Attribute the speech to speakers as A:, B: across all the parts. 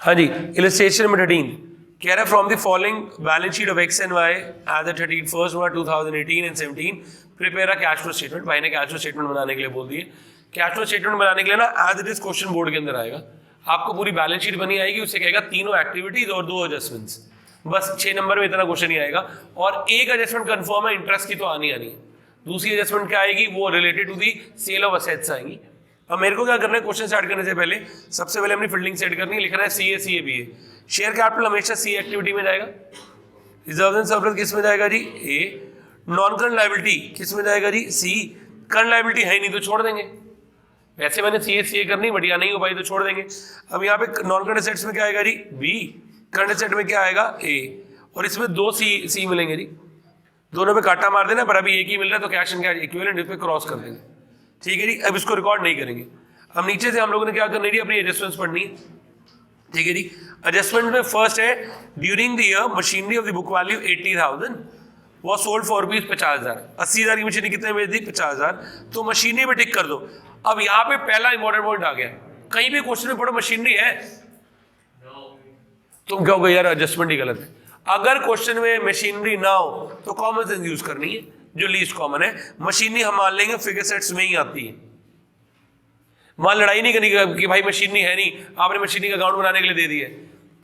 A: हाँ जी, illustration number 13 कह रहा है from the following balance sheet of X and Y as the 31st March 2018 and 17 prepare a cash flow statement. भाई ने कैश फ्लो स्टेटमेंट बनाने के लिए बोल दिए। कैश फ्लो स्टेटमेंट बनाने के लिए ना as it is question board के अंदर आएगा, आपको पूरी बैलेंस शीट बनी आएगी, उससे कहेगा तीनों एक्टिविटीज और 2 एडजस्टमेंट्स, बस 6 नंबर में इतना क्वेश्चन ही आएगा। और एक एडजस्टमेंट कंफर्म है, इंटरेस्ट की तो आनी है। दूसरी एडजस्टमेंट क्या आएगी, वो related to the sale of assets आएंगी। अब मेरे को क्या करना है, क्वेश्चन स्टार्ट करने से पहले सबसे पहले अपनी फील्डिंग सेट करनी है, लिखना है C A C A B A. Share capital हमेशा सी एक्टिविटी में जाएगा, रिजर्व एंड सरप्लस किस में जाएगा जी, ए। नॉन करंट लायबिलिटी किस में जाएगा जी, सी। करंट लायबिलिटी है नहीं तो छोड़ देंगे, वैसे मैंने सी ए करनी, बढ़िया नहीं हो पाई तो छोड़ देंगे। अब यहाँ पे नॉन करंट एसेट्स में क्या आएगा जी, बी। करंट एसेट में क्या आएगा, ए। और इसमें 2 सी मिलेंगे जी, दोनों पे काटा मार देना, पर अभी एक ही मिल रहा है तो कैश एंड कैश इक्विवेलेंट इस पे क्रॉस कर देंगे, ठीक है जी। अब इसको रिकॉर्ड नहीं करेंगे। अब नीचे से हम लोगों ने क्या करना है जी, अपनी एडजस्टमेंट्स पढ़नी है, ठीक है जी। एडजस्टमेंट में फर्स्ट है during the year machinery of the book value 80,000 वो सोल्ड फॉर रुपीज 50,000। 80,000 की मशीनरी कितने में दी, 50,000। तो मशीनरी पे टिक कर दो। अब यहाँ पे पहला इंपॉर्टेंट पॉइंट आ गया, कहीं भी क्वेश्चन में पढ़ो मशीनरी है, तुम कहोगे यार एडजस्टमेंट ही गलत है। अगर क्वेश्चन में मशीनरी ना हो तो कॉमन सेंस यूज करनी है, जो लीस्ट कॉमन है। मशीनरी हम मान लेंगे फिगर सेट्स में ही आती है, मान लड़ाई नहीं करनी कि भाई मशीनरी है नहीं, आपने मशीनरी का अकाउंट बनाने के लिए दे दिया,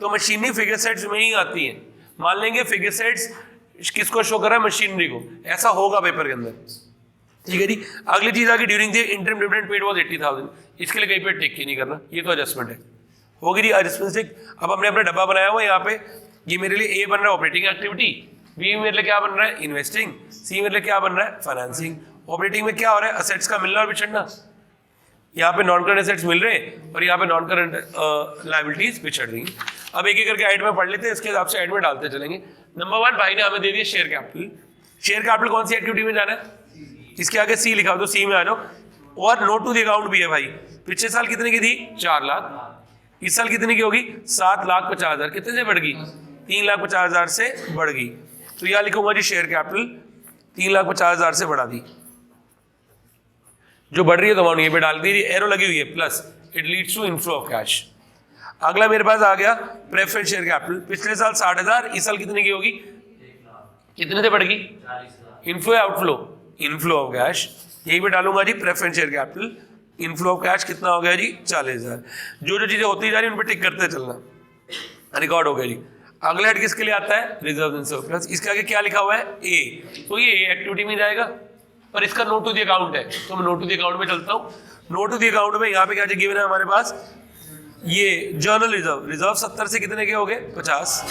A: तो मशीनरी फिगर सेट्स में ही आती है। मान लेंगे फिगर सेट्स किसको शो कर रहा है, मशीनरी को, ऐसा होगा पेपर के अंदर, ठीक है जी। अगली चीज आगे during the interim dividend paid was 80,000, इसके लिए कहीं पे टिक ही नहीं करना, ये तो एडजस्टमेंट है, होगी जी एडजस्टमेंट टिक। अब हमने अपना डब्बा बनाया हुआ है यहाँ पे, ये मेरे लिए ए बन रहा है ऑपरेटिंग एक्टिविटी, बी मेरे लिए क्या बन रहा है, इन्वेस्टिंग, सी मेरे लिए क्या बन रहा है, फाइनेंसिंग। ऑपरेटिंग में क्या हो रहा है, असेट्स का मिलना और बिछड़ना, यहाँ पे नॉन करंट एसेट्स मिल रहे हैं और यहाँ पे नॉन करंट लायबिलिटीज बिछड़ रही हैं। अब एक एक करके ऐड में पढ़ लेते हैं, इसके हिसाब से ऐड में डालते चलेंगे। नंबर 1 भाई ने हमें दे दिया शेयर कैपिटल। शेयर कैपिटल कौन सी एक्टिविटी में जाना है, इसके आगे सी लिखा हो तो सी में आ जाओ। और नोट टू द अकाउंट भी है भाई, पिछले साल कितने की थी, 4 लाख, इस साल कितने की होगी, 7,50,000। कितने से बढ़ गई, 3,50,000 से बढ़ गई। तो यहाँ लिखूंगा जी शेयर कैपिटल 3,50,000 से बढ़ा दी, जो बढ़ रही है तो अमाउंट ये पे डाल दी, एरो लगी हुई है plus, it leads to inflow of cash. अगला मेरे पास आ गया प्रेफरेंस शेयर कैपिटल, पिछले साल 60,000, इस साल कितने की होगी, कितने से बढ़ गई, inflow outflow, inflow of cash, यही पे डालूंगा जी preference share capital. Inflow of cash कितना हो गया जी, 40,000। जो जो चीजें होती जा रही है उन पर टिक करते चलना, रिकॉर्ड हो गया जी। अगला हेड किसके लिए आता है, रिजर्व एंड सरप्लस, इसके आगे क्या लिखा हुआ है, ए, तो ये एक्टिविटी में जाएगा, पर इसका नोट टू द अकाउंट है, तो मैं नोट टू द अकाउंट में चलता हूँ। नोट टू द अकाउंट में यहाँ पे क्या गिवन है हमारे पास, ये जर्नल रिजर्व, रिजर्व 70 से कितने के हो गए, 50,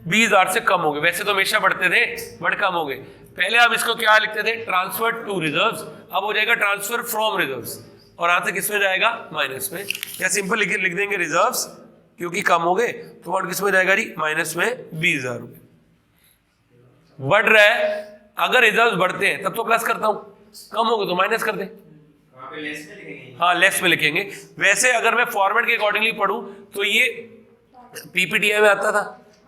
A: 20,000 से कम हो गए। वैसे तो हमेशा बढ़ते थे बट कम हो गए। पहले हम इसको क्या लिखते थे, ट्रांसफर टू रिजर्व्स, अब हो जाएगा ट्रांसफर फ्रॉम रिजर्व्स, और यहाँ से किसमें जाएगा, माइनस में। या सिंपल लिख देंगे रिजर्व्स, क्योंकि कम हो गए तो अमाउंट किसमें जाएगा जी, माइनस में 20,000 रुपए। बढ़ रहा है, अगर रिजर्व्स बढ़ते हैं तब तो प्लस करता हूं, कम हो गए तो माइनस कर दे, हाँ लेस में लिखेंगे। वैसे अगर मैं फॉर्मेट के अकॉर्डिंगली पढ़ूं तो ये पीपीटीआई में आता था,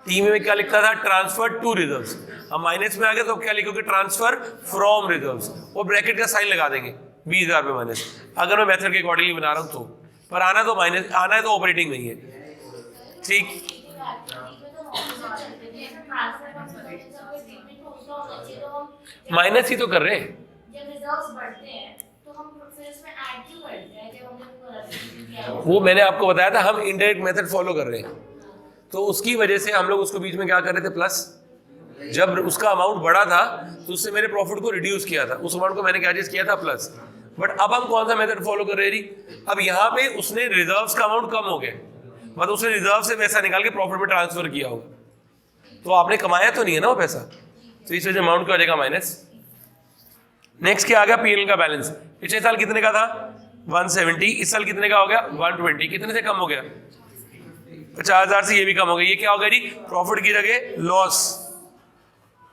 A: टी में क्या लिखता था, ट्रांसफर टू रिजर्व्स। अब माइनस में आ गया तो क्या लिखोगे, ट्रांसफर फ्रॉम रिजर्व्स, और ब्रैकेट का साइन लगा देंगे 20,000 पे माइनस, अगर मैं मेथड के अकॉर्डिंगली बना रहा हूं तो। पर आना तो माइनस, आना है तो ऑपरेटिंग नहीं है, ठीक। माइनस ही तो कर रहे हैं,
B: जब रिजर्व्स बढ़ते हैं तो हम फिर उसमें ऐड क्यों करते हैं, जब हमने
A: वो मैंने आपको बताया था, हम इनडायरेक्ट मेथड फॉलो कर रहे हैं, तो उसकी वजह से हम लोग उसको बीच में क्या कर रहे थे, प्लस। जब उसका अमाउंट बढ़ा था तो उससे मेरे प्रॉफिट को रिड्यूस किया था, उस अमाउंट को मैंने क्या चीज किया था, प्लस। बट अब हम कौन सा मेथड फॉलो कर रहे हैं, अब यहाँ पे उसने रिजर्व्स का अमाउंट कम हो गया, मतलब उसने रिजर्व से पैसा निकाल के प्रॉफिट में ट्रांसफर किया होगा, तो आपने कमाया तो नहीं है ना वो पैसा, तो इस वजह अमाउंट क्या हो जाएगा, माइनस। नेक्स्ट क्या आ गया, पीएल का बैलेंस। पिछले साल कितने का था, 170, इस साल कितने का हो गया, 120। कितने से कम हो गया, 50,000 से ये भी कम हो गया। ये क्या हो गया जी, प्रॉफिट की जगह लॉस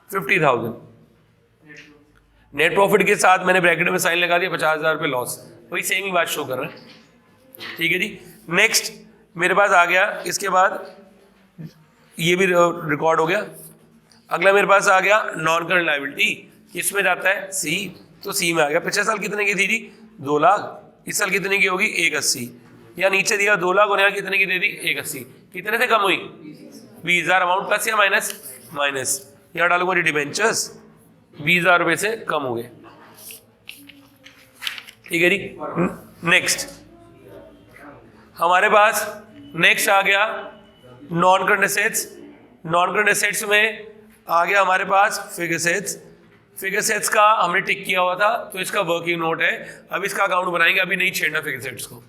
A: 50,000। नेट प्रॉफिट के साथ मैंने ब्रैकेट में साइन लगा दिया, 50,000 पे लॉस, वही सेम ही बात शो कर रहा है, ठीक है जी। नेक्स्ट मेरे पास आ गया, इसके बाद ये भी रिकॉर्ड हो गया। अगला मेरे पास आ गया नॉन करंट लायबिलिटी, किसमें जाता है, सी, तो सी में आ गया। पिछले साल कितने की थी जी, 2 लाख, इस साल कितने की होगी, 180। या नीचे दिया 2 लाख और यहाँ कितने की दे दी 180, कितने से कम हुई 20,000 अमाउंट प्लस या माइनस माइनस, यहाँ डालूंगा डिबेंचर्स 20,000 रुपए से कम हो गए। ठीक है जी। नेक्स्ट हमारे पास नेक्स्ट आ गया non current assets. Non current assets में आ गया हमारे पास फिक्स्ड एसेट्स। फिक्स्ड एसेट्स का हमने टिक किया हुआ था तो इसका वर्किंग नोट है। अब इसका अकाउंट बनाएंगे, अभी नहीं छेड़ना फिक्स्ड एसेट्स को।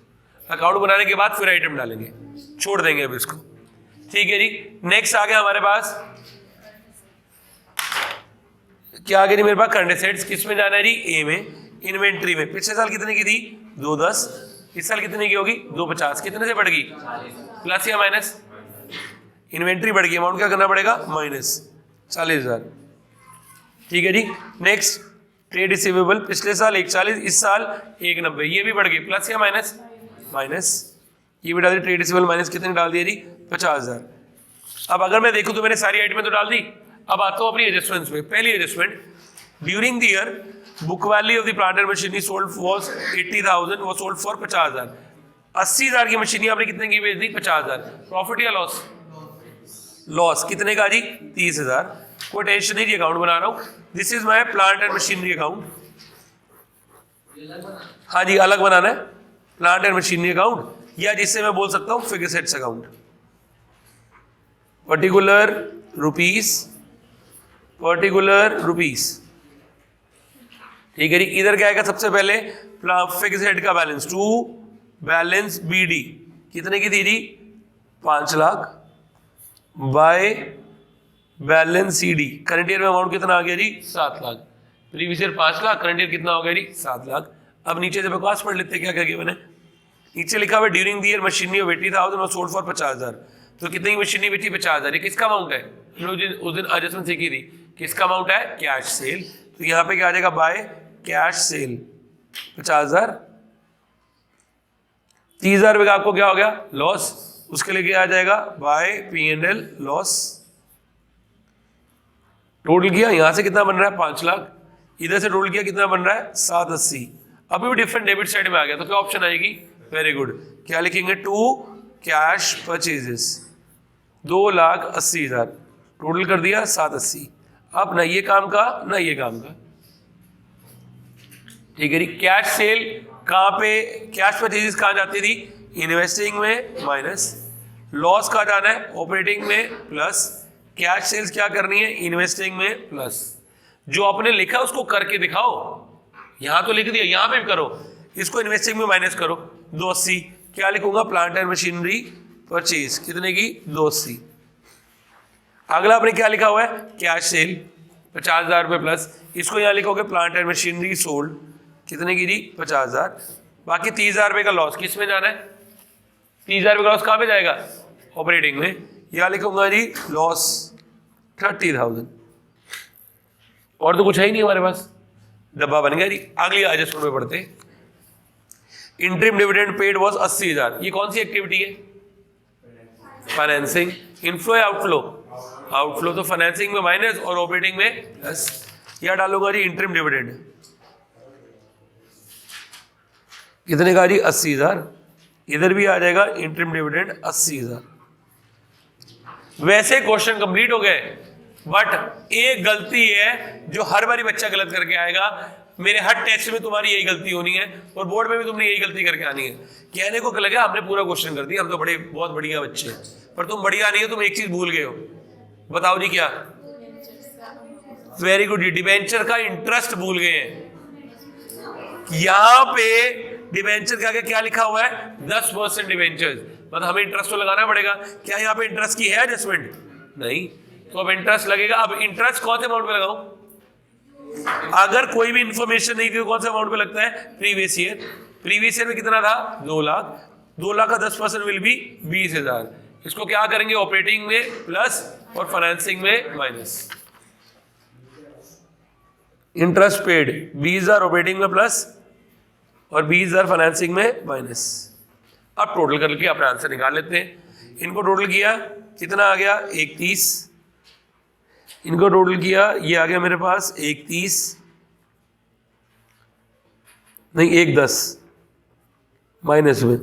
A: अकाउंट बनाने के बाद फिर आइटम डालेंगे, छोड़ देंगे अब इसको। ठीक है जी। नेक्स्ट आ गया हमारे पास क्या आ गया जी मेरे पास करंट एसेट्स। किस में जाना है जी ए में, इन्वेंट्री में। पिछले साल कितने की थी 210, इस साल कितने की होगी 250, कितने से बढ़ गई प्लस या माइनस, इन्वेंट्री बढ़ गई, अमाउंट क्या करना पड़ेगा माइनस 40,000। ठीक है जी। नेक्स्ट ट्रेड रिसीवेबल, पिछले साल 140, इस साल 190, ये भी बढ़ गई प्लस या माइनस माइनस, ये भी डाल दी। ट्रेड रिसीवेबल माइनस कितने डाल दिया जी 50,000। अब अगर मैं देखूं तो मैंने सारी आइटमें तो डाल दी। अब आता हूं अपनी एडजस्टमेंट्स पे। पहली adjustment, during the year book value of the plant and machinery sold was 80,000 was sold for 50,000। 80,000 की मशीनरी आपने कितने की बेच दी 50,000। प्रॉफिट या लॉस, लॉस कितने का जी 30,000। कोई टेंशन नहीं जी, अकाउंट बना रहा हूं। This is my plant and machinery account. हाँ जी अलग बनाना है, प्लांट एंड मशीनरी अकाउंट, या जिससे मैं बोल सकता हूं fixed assets account. Particular rupees. ठीक है जी। इधर क्या आएगा सबसे पहले फिक्स्ड एसेट का बैलेंस, टू बैलेंस बीडी कितने की थी जी 5 lakh by balance CD. Current year में अमाउंट कितना आ गया जी 7 lakh. Previous year 5 lakh, current year कितना हो गया जी 7 लाख। अब नीचे से बकवास पढ़ लेते क्या क्या मैंने। नीचे लिखा हुआ during the year machinery of 80,000 और सोल्ड फॉर 50,000। तो कितने की मशीनरी बेची 50,000। ये किसका अमाउंट है, उस दिन एडजस्टमेंट सीखी थी, किसका अमाउंट है कैश सेल। तो यहाँ पे क्या आ जाएगा बाय कैश सेल 50,000। 30,000 रुपये का आपको क्या हो गया लॉस, उसके लिए क्या आ जाएगा बाय P&L लॉस। टोटल किया यहां से कितना बन रहा है 5 लाख, इधर से टोटल किया कितना बन रहा है 780। अभी भी डिफरेंट डेबिट साइड में आ गया तो क्या ऑप्शन आएगी, वेरी गुड। क्या लिखेंगे टू कैश परचेजेस 2,80,000, टोटल कर दिया 780। अब ना ये काम का ना ये काम का। ठीक है जी। कैश सेल कहाँ पे, कैश परचेजेस कहाँ जाती थी इन्वेस्टिंग में माइनस, लॉस कहाँ जाना है ऑपरेटिंग में प्लस, कैश सेल्स क्या करनी है इन्वेस्टिंग में प्लस। जो आपने लिखा उसको करके दिखाओ, यहां तो लिख दिया यहां पे भी करो, इसको इन्वेस्टिंग में माइनस करो 280। क्या लिखूंगा प्लांट एंड मशीनरी परचेज कितने की 280। अगला आपने क्या लिखा हुआ है कैश सेल 50,000 रुपये प्लस, इसको यहां लिखोगे प्लांट एंड मशीनरी सोल्ड कितने की जी 50,000। बाकी 30,000 रुपये का लॉस किस में जाना है, 30,000 रुपये का लॉस कहाँ पे जाएगा ऑपरेटिंग में। यहां लिखूंगा जी लॉस 30,000। और तो कुछ है ही नहीं हमारे पास, डब्बा बन गया जी। अगली एडजस्टमेंट में पढ़ते, इंटरिम डिविडेंड पेड वाज 80,000। ये कौन सी एक्टिविटी है फाइनेंसिंग। इनफ्लो या आउटफ्लो, आउटफ्लो तो फाइनेंसिंग में माइनस और ऑपरेटिंग में प्लस। यह डालूंगा जी इंटरिम डिविडेंड कितने का जी 80,000। इधर भी आ जाएगा इंटरिम डिविडेंड 80,000। वैसे क्वेश्चन कंप्लीट हो गए, बट एक गलती है जो हर बारी बच्चा गलत करके आएगा। मेरे हर टेस्ट में तुम्हारी यही गलती होनी है और बोर्ड में भी तुमने यही गलती करके आनी है। कहने को लगा हमने पूरा क्वेश्चन कर दिया, हम तो बड़े बहुत बढ़िया बच्चे हैं, पर तुम बढ़िया नहीं हो, तुम एक चीज भूल गए हो। बताओ जी क्या। वेरी गुड जी, डिबेंचर का इंटरेस्ट भूल गए हैं। यहां पे डिबेंचर के आगे क्या लिखा हुआ है 10% डिबेंचर्स, मतलब हमें इंटरेस्ट तो लगाना पड़ेगा। क्या यहाँ पे इंटरेस्ट की है एडजस्टमेंट, नहीं, तो अब इंटरेस्ट लगेगा। अब इंटरेस्ट कौन से अमाउंट पे लगाऊं, अगर कोई भी इंफॉर्मेशन नहीं थी तो कौन से अमाउंट पे लगता है प्रीवियस ईयर। प्रीवियस ईयर में कितना था 2 लाख, 2 लाख का 10% विल बी 20,000। इसको क्या करेंगे ऑपरेटिंग में प्लस और फाइनेंसिंग में माइनस। इंटरेस्ट पेड 20,000 ऑपरेटिंग में प्लस और 20,000 फाइनेंसिंग में माइनस। अब टोटल करके अपना आंसर निकाल लेते हैं। इनको टोटल किया कितना आ गया 31, इनको टोटल किया ये आ गया मेरे पास 31 नहीं 110 माइनस में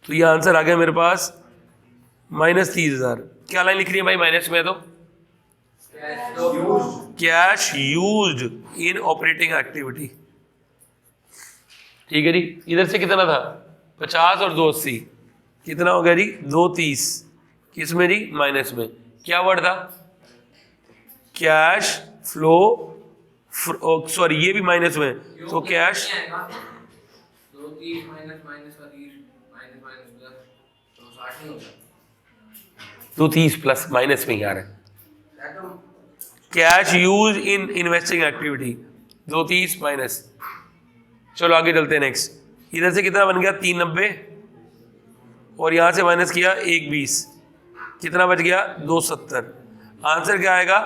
A: तो ये आंसर आ गया मेरे पास -30,000। क्या लाइन लिख रही है भाई माइनस में? तो cash used in operating activity. ठीक है जी। इधर से कितना था? 50 और 280, कितना हो गया जी? 230। किसमें जी? माइनस में। क्या वर्ड था? कैश फ्लो, सॉरी ये भी माइनस में, तो कैश 230 प्लस माइनस में ही आ रहा है। Cash use in investing activity 230 minus. चलो आगे चलते हैं नेक्स्ट। इधर से कितना बन गया? 390 और यहां से माइनस किया 120, कितना बच गया? 270। आंसर क्या आएगा?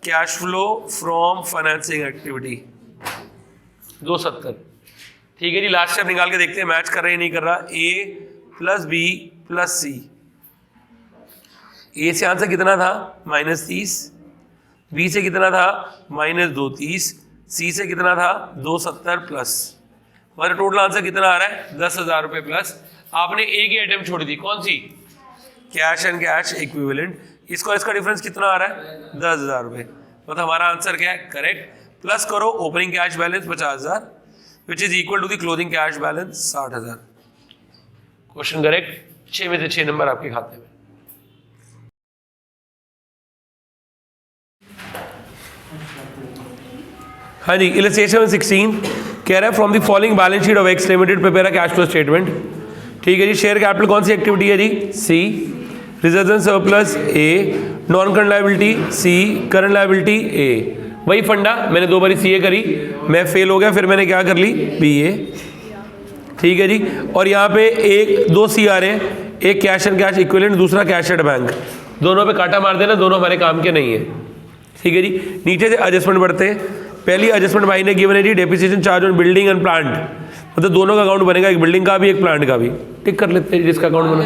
A: Cash flow from financing activity 270। ठीक है जी। लास्ट स्टेप निकाल के देखते हैं मैच कर रहा है नहीं कर रहा। ए plus B plus C. A से आंसर कितना था? -30। बी से कितना था? -230। सी से कितना था? 270 प्लस। हमारा टोटल आंसर कितना आ रहा है? 10,000 रुपये प्लस। आपने एक ही आइटम छोड़ दी, कौन सी? Cash and cash equivalent. इसका डिफरेंस कितना आ रहा है? 10,000 रुपये। तो हमारा आंसर क्या है? करेक्ट। प्लस करो opening cash balance 50,000 which is equal to the closing cash balance 60,000। Question correct. 6 में से 6 नंबर आपके खाते में। हाँ जी। इलस्ट्रेशन 16 कह रहा है from the following balance sheet of X limited prepare a cash flow statement. ठीक है जी। शेयर कैपिटल कौन सी एक्टिविटी है जी? C. Reserve and surplus A. Non current liability C. Current liability A. वही फंडा, मैंने 2 बारी सी ए करी, मैं फेल हो गया, फिर मैंने क्या कर ली? बी ए। ठीक है जी। और यहाँ पे 2 सी आ रहे हैं, एक कैश एंड कैश इक्विवेलेंट, दूसरा कैश एट बैंक। दोनों पे काटा मार देना, दोनों हमारे काम के नहीं है। ठीक है जी। नीचे से एडजस्टमेंट बढ़ते हैं। पहली एडजस्टमेंट भाई ने गिवन है जी, depreciation charge on building and plant. मतलब दोनों का अकाउंट बनेगा, एक बिल्डिंग का भी एक प्लांट का भी। टिक कर लेते हैं जिसका अकाउंट बना,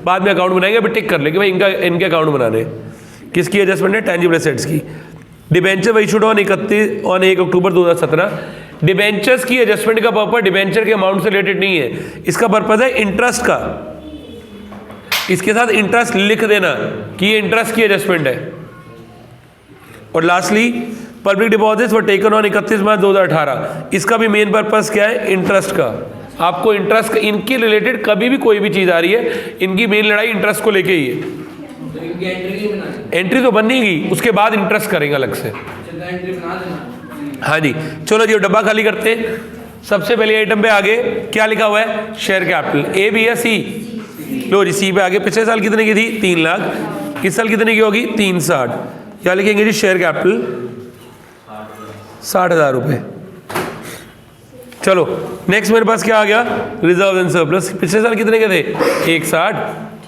A: बाद में अकाउंट बनाएंगे, अभी टिक कर ले कि भाई इनके अकाउंट बनाने। किसकी एडजस्टमेंट है? टेंजिबल एसेट्स की। Debenture issued on 1 October 2017। Debentures की एडजस्टमेंट का पर्पज डिबेंचर के अमाउंट से रिलेटेड नहीं है, इसका पर्पज है इंटरेस्ट का। इसके साथ इंटरेस्ट लिख देना कि ये इंटरेस्ट की एडजस्टमेंट है। और lastly public deposits were taken on 31 मार्च 2018। इसका भी मेन पर्पस क्या है? इंटरेस्ट का। आपको इंटरेस्ट का, इनके रिलेटेड कभी भी कोई भी चीज आ रही है, इनकी मेन लड़ाई इंटरेस्ट को लेके ही है। एंट्री तो बनेगी, उसके बाद इंटरेस्ट करेंगे अलग से। हाँ जी। चलो जी डब्बा खाली करते हैं। सबसे पहले आइटम पे आगे क्या लिखा हुआ है? Share capital. ए बी या सी? लो जी सी पे आगे। पिछले साल कितने की थी? 3 लाख। इस साल कितने की होगी? 360। क्या लिखेंगे जी? शेयर कैपिटल 60,000 रुपये। चलो नेक्स्ट मेरे पास क्या आ गया? Reserve and surplus. पिछले साल कितने के थे? 160।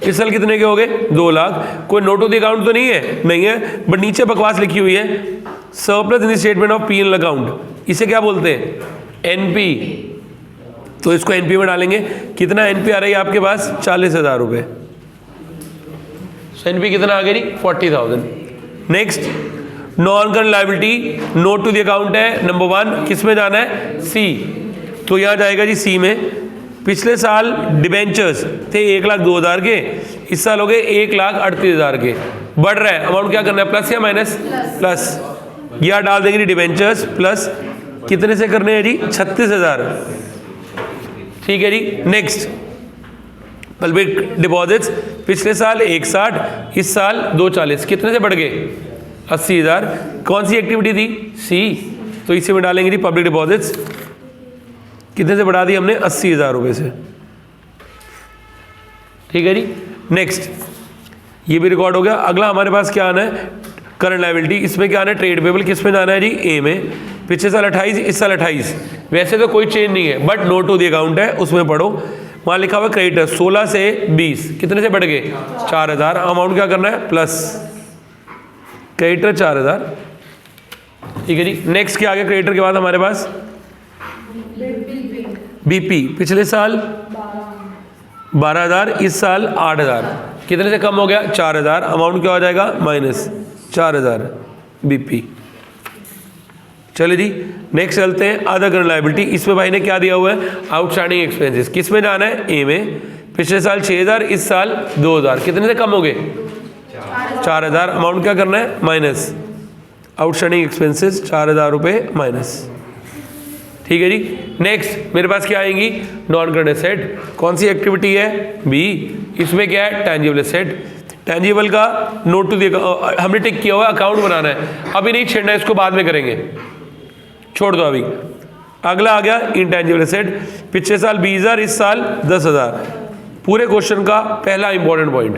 A: इस साल कितने के हो गए? 2 लाख। कोई नोट ऑफ द अकाउंट तो नहीं है? नहीं है, बट नीचे बकवास लिखी हुई है, surplus in the statement of P N L account. इसे क्या बोलते हैं? एनपी। तो इसको एनपी में डालेंगे। कितना एनपी आ रही है आपके पास? 40,000 रुपये। एनपी कितना आ गया जी? 40,000। Next non current liability, note to the account है नंबर 1, किस में जाना है? सी। तो यहाँ जाएगा जी सी में। पिछले साल डिबेंचर्स थे 1,02,000 के, इस साल हो गए 1,38,000 के। बढ़ रहा है अमाउंट, क्या करना है? प्लस या माइनस? प्लस। यह डाल देंगे जी डिबेंचर्स प्लस कितने से करने हैं जी? 36,000। ठीक है जी। नेक्स्ट पब्लिक डिपॉजिट्स, पिछले साल 160, इस साल 240, कितने से बढ़ गए? 80,000। कौन सी एक्टिविटी थी? सी। तो इसी में डालेंगे जी पब्लिक डिपॉजिट्स, कितने से बढ़ा दी हमने? 80,000 रुपये से। ठीक है जी। नेक्स्ट ये भी रिकॉर्ड हो गया। अगला हमारे पास क्या आना है? Current liability. इसमें क्या आना है? Trade payable. किस में जाना है जी? ए में। पिछले साल 28, इस साल 28। वैसे तो कोई चेंज नहीं है, but note to the account है, उसमें पढ़ो। वहाँ लिखा हुआ क्रेडिटर 16 से 20, कितने से बढ़ गए? 4,000। अमाउंट क्या करना है? प्लस। क्रेडिटर 4,000। ठीक है जी। नेक्स्ट क्या आ गया क्रेडिटर के बाद हमारे पास? बीपी। पिछले साल 12,000, इस साल 8,000, कितने से कम हो गया? 4,000। अमाउंट क्या हो जाएगा? Minus 4,000 BP. चलिए जी नेक्स्ट चलते हैं अदर करंट लायबिलिटी। इसमें भाई ने क्या दिया हुआ है? Outstanding expenses. किस में जाना है? ए में। पिछले साल 6000, इस साल 2000, कितने से कम हो गए? 4000। अमाउंट क्या करना है? माइनस आउटस्टैंडिंग एक्सपेंसेस 4000 रुपये माइनस। ठीक है जी। नेक्स्ट मेरे पास क्या आएंगी? Non current asset. कौन सी एक्टिविटी है? बी। इसमें क्या है? Tangible asset. टेंजिबल का नोट टू दी, हमने टिक किया हुआ है, अकाउंट बनाना है, अभी नहीं छेड़ना है, इसको बाद में करेंगे, छोड़ दो अभी। अगला आ गया इंटेंजिबल एसेट। पिछले साल 20000, इस साल 10000। पूरे क्वेश्चन का पहला इंपॉर्टेंट पॉइंट,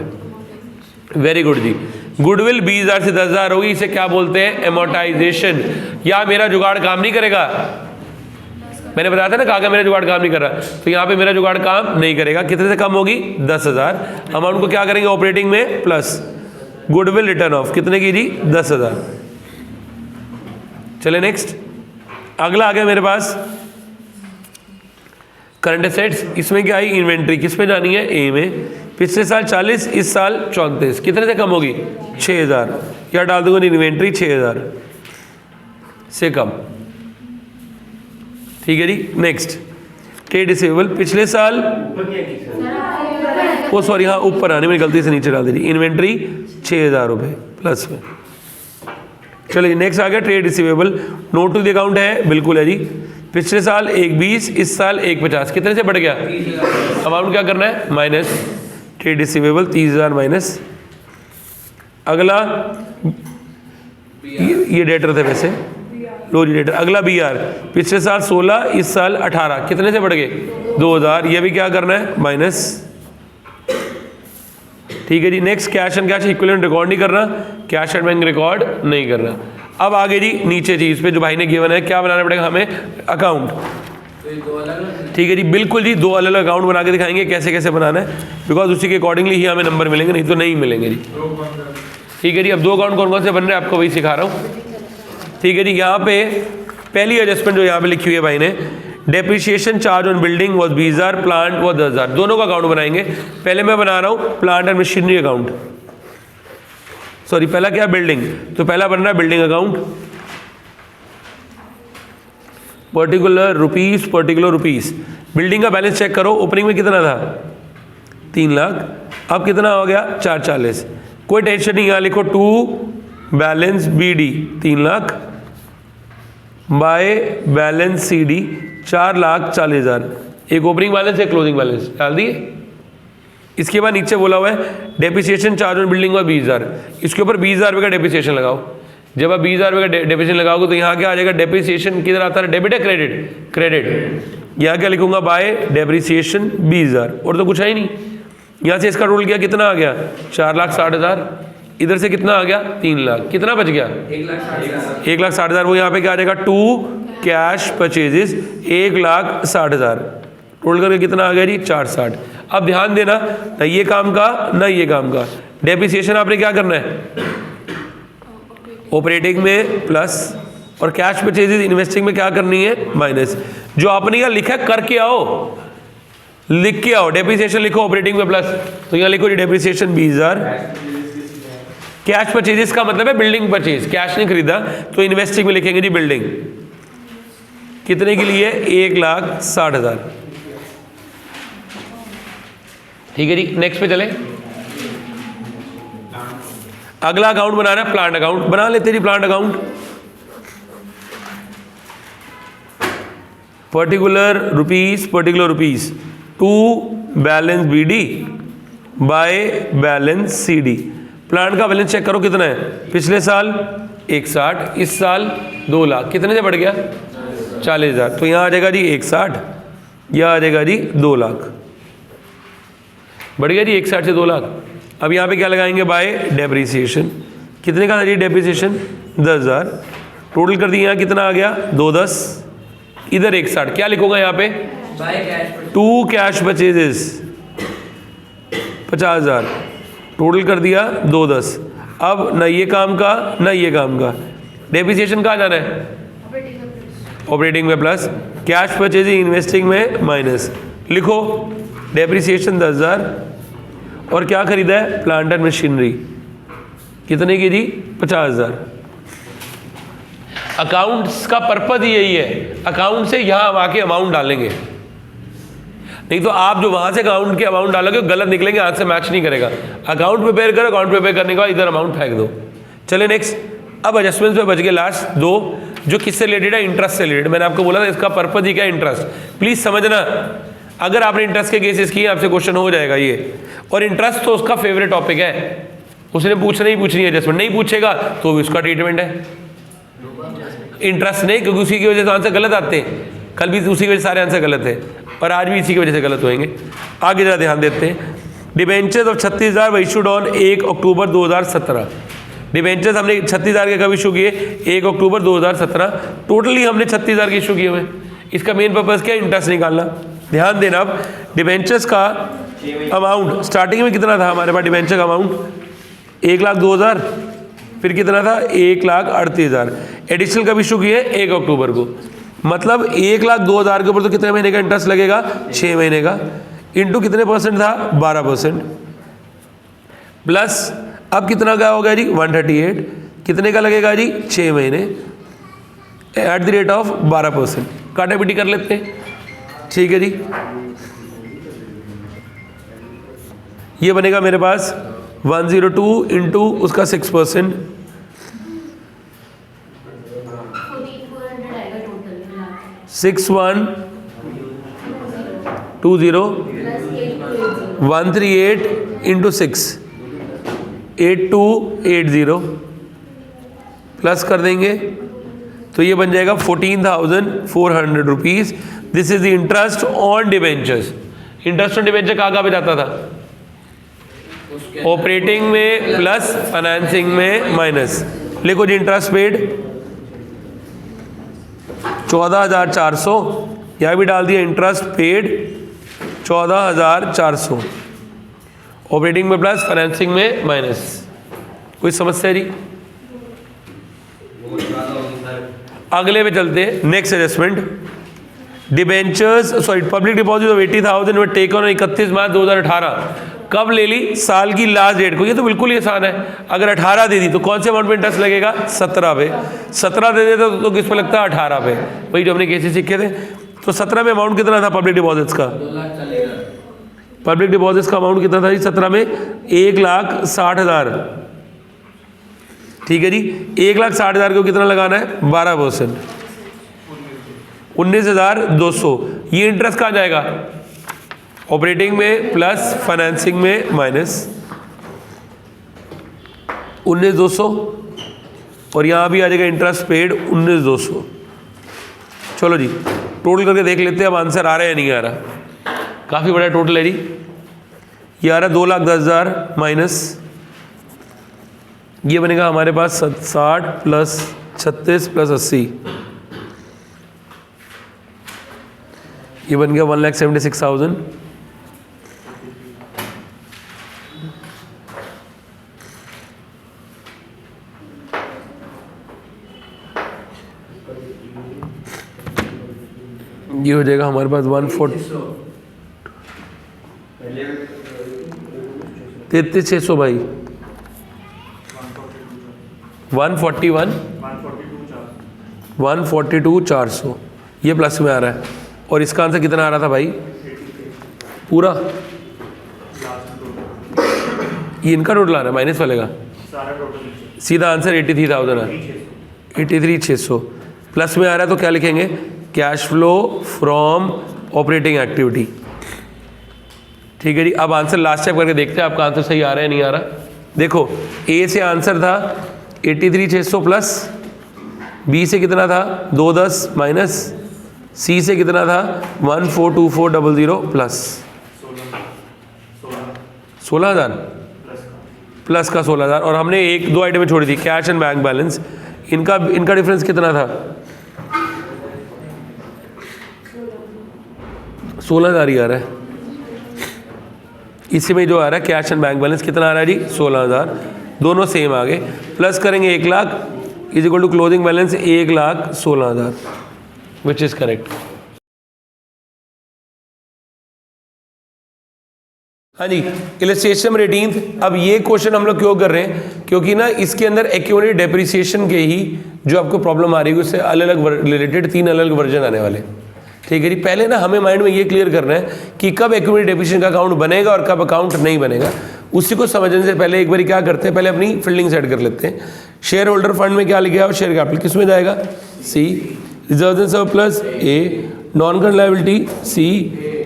A: वेरी गुड जी। गुडविल 20000 से 10000 होगी, इसे क्या बोलते हैं? एमोर्टाइजेशन। या मेरा जुगाड़ काम नहीं करेगा, मैंने बताया था ना, कहा मेरा जुगाड़ काम नहीं कर रहा, तो यहाँ पे मेरा जुगाड़ काम नहीं करेगा। कितने से कम होगी? 10000। अमाउंट को क्या करेंगे? ऑपरेटिंग में प्लस गुडविल रिटर्न ऑफ, कितने की जी? 10000। चले नेक्स्ट। अगला आ गया मेरे पास करंट एसेट्स। इसमें क्या आई? इन्वेंट्री। किस पे जानी है? ए में। पिछले साल 40, इस साल 34, कितने से कम होगी? 6000। या डाल दूंगा इन्वेंट्री 6000 से कम। ठीक है जी। Next trade receivable. पिछले साल, ओ सॉरी, हाँ ऊपर आने, मेरी गलती से नीचे डाल दी। इन्वेंट्री 6000 रुपये प्लस में। चलिए नेक्स्ट आ गया trade receivable. Note to the account है, बिल्कुल है जी। पिछले साल 120, इस साल 150, कितने से बढ़ गया? अमाउंट क्या करना है? Minus trade receivable 30000 minus. अगला ये डेटर थे वैसे, लो जी डेटर। अगला बी आर। पिछले साल 16, इस साल 18, कितने से बढ़ गए? 2000। ये भी क्या करना है? माइनस। ठीक है जी। Next cash and cash equivalent record नहीं करना, कैश एंड बैंक रिकॉर्ड नहीं करना। अब आगे जी नीचे चीज पे जो भाई ने गिवन है, क्या बनाना पड़ेगा हमें? अकाउंट। ठीक है जी, बिल्कुल जी, 2 अलग अलग अकाउंट बना के दिखाएंगे कैसे कैसे बनाना है, बिकॉज उसी के अकॉर्डिंगली ही हमें नंबर मिलेंगे, नहीं तो नहीं मिलेंगे जी। ठीक है जी। अब 2 अकाउंट कौन कौन से बन रहे हैं आपको वही सिखा रहा हूँ। ठीक है जी। यहाँ पे पहली एडजस्टमेंट जो यहाँ पे लिखी हुई है भाई ने, depreciation charge on building was 20000, plant was 10000। दोनों का अकाउंट बनाएंगे। पहले मैं बना रहा हूँ plant and machinery account. Sorry, पहला क्या? बिल्डिंग। तो पहला बन रहा है building account. Particular rupees. Building का बैलेंस चेक करो, ओपनिंग में कितना था? 3 लाख। अब कितना हो गया? 440। कोई टेंशन नहीं, यहाँ लिखो to balance BD 3 lakh by balance CD 4,40,000। एक ओपनिंग बैलेंस, एक क्लोजिंग बैलेंस डाल दिए। इसके बाद नीचे बोला हुआ है डेप्रिसिएशन चार्ज ऑन बिल्डिंग और 20000, इसके ऊपर 20000 रुपये का डेप्रिसिएशन लगाओ। जब आप 20000 रुपये का डेप्रिसिएशन लगाओगे तो यहाँ क्या आ जाएगा? डेप्रिसिएशन किधर आता है? डेबिट है क्रेडिट? क्रेडिट। यहाँ क्या लिखूंगा? बाय डेप्रिसिएशन 20000, और तो कुछ है ही नहीं। यहाँ से इसका टोटल किया, कितना आ गया? 4,60,000। इधर से कितना आ गया? 3 लाख। कितना बच गया? 1,60,000। वो यहाँ पे क्या आ जाएगा? To cash purchases 1,60,000। टोटल करके कितना आ गया जी? 460। अब ध्यान देना, ना ये काम का ना ये काम का। डेप्रिसिएशन आपने क्या करना है? ऑपरेटिंग में प्लस, और कैश परचेजेस इन्वेस्टिंग में क्या करनी है? माइनस। जो आपने यहाँ लिखा है करके आओ, लिख के आओ। डेप्रिसिएशन लिखो ऑपरेटिंग में प्लस, तो यहाँ लिखो जी डेप्रिसिएशन 20000। कैश परचेजेस का मतलब है बिल्डिंग परचेज, कैश नहीं खरीदा, तो इन्वेस्टिंग में लिखेंगे जी बिल्डिंग। कितने के लिए? 1,60,000। ठीक है जी। नेक्स्ट पे चले। अगला अकाउंट बनाना है प्लांट अकाउंट। बना लेते जी plant account. Particular rupees to balance BD by balance CD। Plant का बैलेंस चेक करो कितना है? पिछले साल 160, इस साल 2 लाख। कितने से बढ़ गया? 40,000। तो यहाँ आ जाएगा जी 160, यहाँ आ जाएगा जी 2 लाख। बढ़ गया जी 160 से 2 लाख। अब यहाँ पे क्या लगाएंगे? Bye depreciation. कितने का था जी डेप्रिसिएशन? 10,000। टोटल कर दिए, यहाँ कितना आ गया? 210, इधर 160। क्या लिखूंगा यहाँ पे? To cash purchases 50,000। टोटल कर दिया 210। अब ना ये काम का ना ये काम का। डेप्रिसिएशन कहाँ जाना है? ऑपरेटिंग में प्लस, कैश परचेजिंग इन्वेस्टिंग में माइनस। लिखो डेप्रिसिएशन 10,000, और क्या खरीदा है? Plant and machinery. कितने की जी? 50,000। अकाउंट्स का पर्पज यही है, अकाउंट से यहाँ हम आके अमाउंट डालेंगे। नहीं तो आप जो वहाँ से अकाउंट के अमाउंट डालोगे गलत निकलेंगे, हाथ से मैच नहीं करेगा। अकाउंट प्रिपेयर करो, अकाउंट प्रिपेयर करने के बाद इधर अमाउंट फेंक दो। चले नेक्स्ट। अब एडजस्टमेंट्स में बच गए लास्ट दो, जो किससे रिलेटेड है, इंटरेस्ट से रिलेटेड। मैंने आपको बोला था इसका पर्पज ही क्या है, इंटरेस्ट। प्लीज समझना, अगर आपने इंटरेस्ट के केसेस किए आपसे क्वेश्चन हो जाएगा ये, और इंटरेस्ट तो उसका फेवरेट टॉपिक है, उसने पूछनी है एडजस्टमेंट, नहीं पूछेगा तो भी उसका ट्रीटमेंट है। इंटरेस्ट नहीं, क्योंकि उसी की वजह से आंसर गलत आते हैं, कल भी उसी की वजह से सारे आंसर गलत है और आज भी इसी की वजह से गलत होंगे। आगे जरा ध्यान देते हैं। Debentures of 36,000 were issued on 1 October 2017। Debentures हमने 36,000 के कब इशू किए, 1 अक्टूबर 2017। टोटली हमने 36,000 के इशू किए हुए। इसका मेन पर्पज़ क्या है, इंटरेस्ट निकालना। ध्यान देना, अब डिबेंचर्स का अमाउंट स्टार्टिंग में कितना था हमारे पास, डिबेंचर का अमाउंट 1,02,000, फिर कितना था 1,38,000। एडिशनल कब इशू किए, 1 अक्टूबर को। मतलब 1,02,000 के ऊपर तो कितने महीने का इंटरेस्ट लगेगा, 6 महीने का, इंटू कितने परसेंट था, 12%, प्लस अब कितना का हो गया जी 138, कितने का लगेगा जी 6 महीने, एट द रेट ऑफ 12%। काटा पीटी कर लेते हैं, ठीक है जी। ये बनेगा मेरे पास 102 इंटू उसका 6%, 6120 138 इंटू 6 8280 प्लस कर देंगे तो ये बन जाएगा 14,400 rupees. This is the interest on debentures. Interest on debenture कहाँ पे जाता था, ऑपरेटिंग में प्लस फाइनेंसिंग में माइनस। लिखो जी इंटरेस्ट पेड 14,400, यहाँ भी डाल दिया इंटरेस्ट पेड 14,400, ऑपरेटिंग में प्लस फाइनेंसिंग में माइनस। कोई समस्या जी? अगले पे चलते हैं, next adjustment. Debentures sorry public deposit of 80,000 were taken on 31 मार्च 2018। कब ले ली, साल की लास्ट डेट को। ये तो बिल्कुल ही आसान है, अगर 18 दे दी तो कौन से अमाउंट पे इंटरेस्ट लगेगा, 17 पे। 17 दे देता तो किस पे लगता है, 18 पे। वही जो हमने केसेस सीखे थे। तो 17 में अमाउंट कितना था पब्लिक डिपॉजिट्स का, पब्लिक डिपॉजिट्स का अमाउंट कितना था जी 17 में, 1,60,000। ठीक है जी, 1,60,000 को कितना लगाना है, 12%, 19,200। ये इंटरेस्ट कहाँ जाएगा, ऑपरेटिंग में प्लस फाइनेंसिंग में माइनस 19,200, और यहाँ भी आ जाएगा इंटरेस्ट पेड 19,200। चलो जी टोटल करके देख लेते हैं अब आंसर आ रहा है या नहीं आ रहा। काफ़ी बड़ा टोटल है जी, ये आ रहा है 2,10,000 माइनस, ये बनेगा हमारे पास 60 प्लस 36 प्लस 80, ये बन गया 1,76,000। ये हो जाएगा हमारे पास 33,600 भाई, 142,400 ये प्लस में आ रहा है। और इसका आंसर कितना आ रहा था भाई पूरा, ये इनका टोटल आ रहा है माइनस वाले का, सीधा आंसर 83,000 है, 83,600 प्लस में आ रहा है। तो क्या लिखेंगे, cash flow from operating activity. ठीक है जी, अब आंसर लास्ट स्टेप करके देखते हैं आपका आंसर सही आ रहा है नहीं आ रहा। देखो ए से आंसर था 83,600 प्लस, बी से कितना था 210 माइनस, सी से कितना था 142400 प्लस 16,000 प्लस का 16,000, और हमने एक दो आइटमें छोड़ी थी कैश एंड बैंक बैलेंस, इनका डिफरेंस कितना था 16,000 ही आ रहा है। इसी में जो आ रहा है कैश एंड बैंक बैलेंस कितना आ रहा है जी 16,000, दोनों सेम आ गए। प्लस करेंगे 1 lakh is equal to closing balance 1,16,000 which is correct. हाँ जी, इलस्ट्रेशन में 18। अब ये क्वेश्चन हम लोग क्यों कर रहे हैं, क्योंकि ना इसके अंदर एक्यूमुलेटेड डेप्रिसिएशन के ही जो आपको प्रॉब्लम आ रही है उससे अलग अलग रिलेटेड 3 अलग अलग वर्जन आने वाले। ठीक है जी। पहले ना हमें माइंड में ये क्लियर करना है कि कब इक्विटी डेप्रिसिएशन का अकाउंट बनेगा और कब अकाउंट नहीं बनेगा। उसी को समझने से पहले एक बार क्या करते हैं, पहले अपनी फील्डिंग सेट कर लेते हैं। शेयर होल्डर फंड में क्या लिखा है, शेयर कैपिटल किस में जाएगा, C. Reserve and surplus A, non current liability C,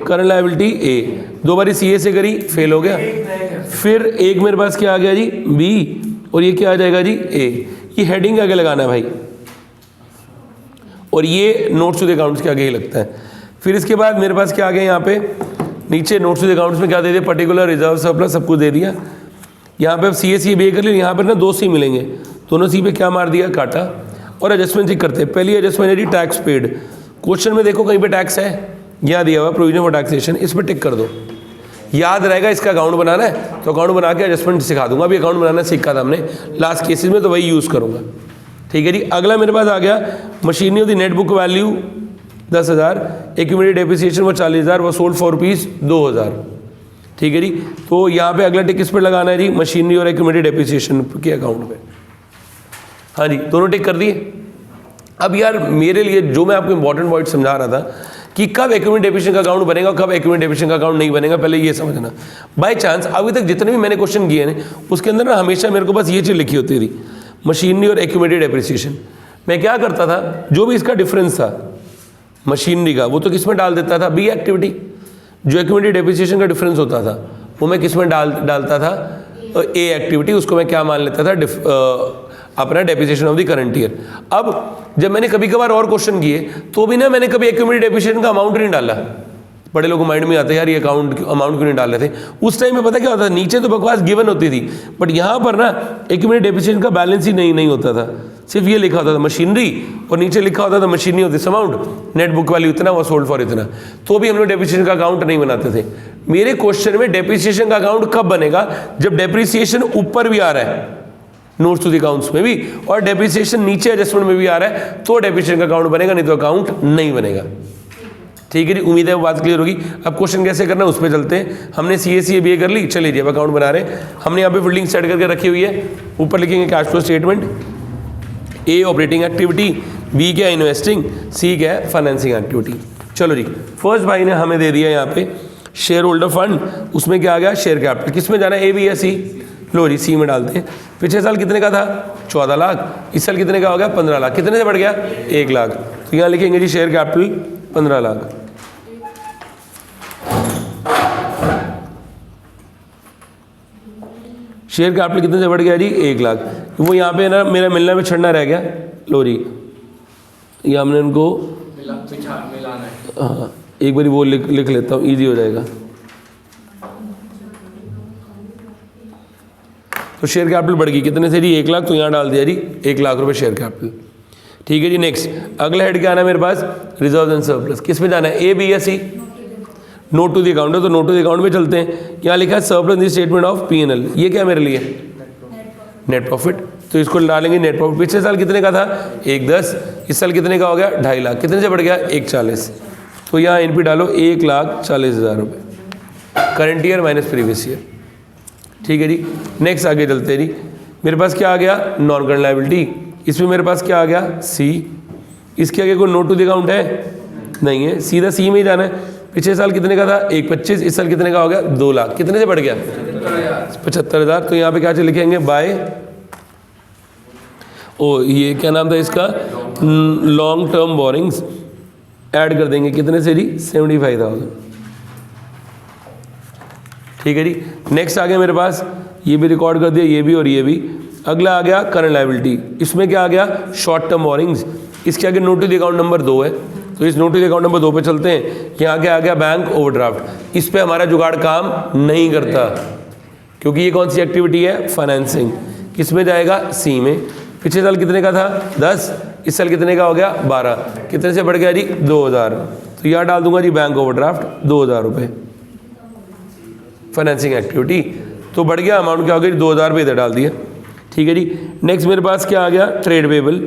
A: current liability A. दो बारी सी ए से करी, फेल हो गया। फिर एक मेरे पास क्या आ गया जी, बी, और ये क्या आ जाएगा जी, ए। ये हेडिंग आगे लगाना है भाई, और ये नोट्स टू द अकाउंट्स के आगे ही लगता है। फिर इसके बाद मेरे पास क्या आ गया यहाँ पे नीचे नोट्स टू द अकाउंट्स में क्या दे दिया, पर्टिकुलर, रिजर्व, सरप्लस सब कुछ दे दिया। यहाँ पे अब सी ए सी बी ए कर लिया। यहाँ पर ना दो सी मिलेंगे, दोनों सी पे क्या मार दिया, काटा। और एडजस्टमेंट चेक करते हैं। पहली एडजस्टमेंट है जी टैक्स पेड। क्वेश्चन में देखो कहीं पे टैक्स है, यहाँ दिया हुआ प्रोविजन फॉर टैक्सेशन, इस पर टिक कर दो। याद रहेगा इसका अकाउंट बनाना है तो अकाउंट बना के एडजस्टमेंट सिखा दूंगा। अभी अकाउंट बनाना सीखा था हमने लास्ट केसेस में, तो वही यूज़ करूँगा। ठीक है जी। अगला मेरे पास आ गया machinery of the net book value 10,000, accumulated depreciation वो 40,000, वो सोल्ड फॉर रुपीज़ 2,000। ठीक है जी। तो यहाँ पे अगला टिक किस पर लगाना है जी, मशीनरी और एक्यूमुलेटेड डेप्रिसिएशन के अकाउंट में। हाँ जी, दोनों टिक कर दिए। अब यार मेरे लिए जो मैं आपको इंपॉर्टेंट पॉइंट समझा रहा था कि कब एक्यूमुलेटेड डेप्रिसिएशन का अकाउंट बनेगा, कब एक्यूमुलेटेड डेप्रिसिएशन का अकाउंट नहीं बनेगा, पहले ये समझना। बाय चांस अभी तक जितने भी मैंने क्वेश्चन किए हैं उसके अंदर ना हमेशा मेरे को बस ये चीज़ लिखी होती थी, मशीनरी और एक्यूमुलेटेड डेप्रिसिएशन। मैं क्या करता था, जो भी इसका डिफरेंस था मशीनरी का, वो तो किस में डाल देता था, बी एक्टिविटी। जो एक्यूमुलेटेड डेप्रिसिएशन का डिफरेंस होता था वो मैं किस में डालता था, ए एक्टिविटी। उसको मैं क्या मान लेता था, अपना depreciation of the current year. अब जब मैंने कभी कभार और क्वेश्चन किए तो भी ना मैंने कभी एक्यूमुलेटेड डेप्रिसिएशन का अमाउंट नहीं डाला। बड़े लोगों माइंड में आता है यार ये अमाउंट क्यों नहीं डाल रहे थे। उस टाइम में पता क्या होता था, नीचे तो बकवास गिवन होती थी, बट यहाँ पर ना एक्यूमुलेटेड डेप्रिसिएशन का बैलेंस ही नहीं होता था। सिर्फ ये लिखा होता था मशीनरी, और नीचे लिखा होता था machinery of this amount, net book value इतना, वो सोल्ड फॉर इतना। तो भी हम लोग डेप्रिसिएशन का अकाउंट नहीं बनाते थे। मेरे क्वेश्चन में डेप्रिसिएशन का अकाउंट कब बनेगा, जब डेप्रिसिएशन ऊपर भी आ रहा है नोट्स टू द अकाउंट्स में भी, और डेप्रिसिएशन नीचे एडजस्टमेंट में भी आ रहा है, तो डेप्रिसिएशन का अकाउंट बनेगा, नहीं तो अकाउंट नहीं बनेगा। ठीक है जी, उम्मीद है वो बात क्लियर होगी। अब क्वेश्चन कैसे करना है उस पर चलते हैं। हमने सी ए सी बी ए कर ली, चलिए जी अब अकाउंट बना रहे हैं। हमने यहाँ पे फील्डिंग सेट करके रखी हुई है। ऊपर लिखेंगे कैश फ्लो स्टेटमेंट, ए ऑपरेटिंग एक्टिविटी, बी क्या इन्वेस्टिंग, सी क्या है फाइनेंसिंग एक्टिविटी। चलो जी, फर्स्ट भाई ने हमें दे दिया यहाँ पे शेयर होल्डर फंड, उसमें क्या आ गया, शेयर कैपिटल। किस में जाना है, ए बी या सी, लो जी सी में डालते हैं। पिछले साल कितने का था, 14 लाख। इस साल कितने का हो गया, 15 लाख। कितने से बढ़ गया, 1 लाख। तो यहाँ लिखेंगे जी share capital 15 lakh. Share capital कितने से बढ़ गया जी, 1 लाख। वो यहाँ पे ना मेरा मिलना में छड़ना रह गया। लो जी, ये हमने उनको मिलाना है। हाँ, एक बारी वो लिख लेता हूँ, ईजी हो जाएगा। तो शेयर कैपिटल बढ़ गई कितने से जी, 1 लाख। तो यहाँ डाल दिया जी 1 लाख रुपए शेयर कैपिटल। ठीक है जी। नेक्स्ट अगला हेड क्या आना है मेरे पास, रिजर्व एंड सरप्लस। किस में जाना है, ए बी या सी, नोट टू द अकाउंट है तो नोट टू द अकाउंट में चलते हैं। यहाँ लिखा है surplus in the statement of P N L. ये क्या मेरे लिए, नेट प्रॉफिट। तो इसको डालेंगे नेट प्रॉफिट। पिछले साल कितने का था, 1,10। इस साल कितने का हो गया, 2.5 लाख। कितने से बढ़ गया, 1,40। तो यहाँ इन पे डालो 1,40,000 रुपये, current year minus previous year. ठीक है जी। नेक्स्ट आगे चलते हैं जी। मेरे पास क्या आ गया, नॉन करंट लायबिलिटी। इसमें मेरे पास क्या आ गया, सी। इसके आगे कोई नोट टू द अकाउंट है, नहीं है, सीधा सी में ही जाना है। पिछले साल कितने का था, 1,25। इस साल कितने का हो गया, 2 लाख। कितने से बढ़ गया, 75,000। तो यहाँ पे क्या लिखेंगे, बाय, ओ ये क्या नाम था इसका, लॉन्ग टर्म बोरिंग्स, ऐड कर देंगे कितने से जी, 75,000। ठीक है जी। नेक्स्ट आ गया मेरे पास, ये भी रिकॉर्ड कर दिया, ये भी और ये भी। अगला आ गया करंट लायबिलिटी। इसमें क्या आ गया, शॉर्ट टर्म बोरिंग्स। इसके आगे note to the account number 2 है, तो इस note to the account number 2 पे चलते हैं। यहाँ क्या आ गया, बैंक ओवरड्राफ्ट। इस पे हमारा जुगाड़ काम नहीं करता, क्योंकि ये कौन सी एक्टिविटी है, फाइनेंसिंग। किस में जाएगा, सी में। पिछले साल कितने का था, 10। इस साल कितने का हो गया, 12। कितने से बढ़ गया जी, 2,000। तो यहाँ डाल दूंगा जी बैंक ओवरड्राफ्ट 2,000 रुपये, फाइनेंसिंग एक्टिविटी। तो बढ़ गया अमाउंट, क्या हो गया, 2,000 रुपये इधर डाल दिया। ठीक है जी। नेक्स्ट मेरे पास क्या आ गया, ट्रेड पेबल।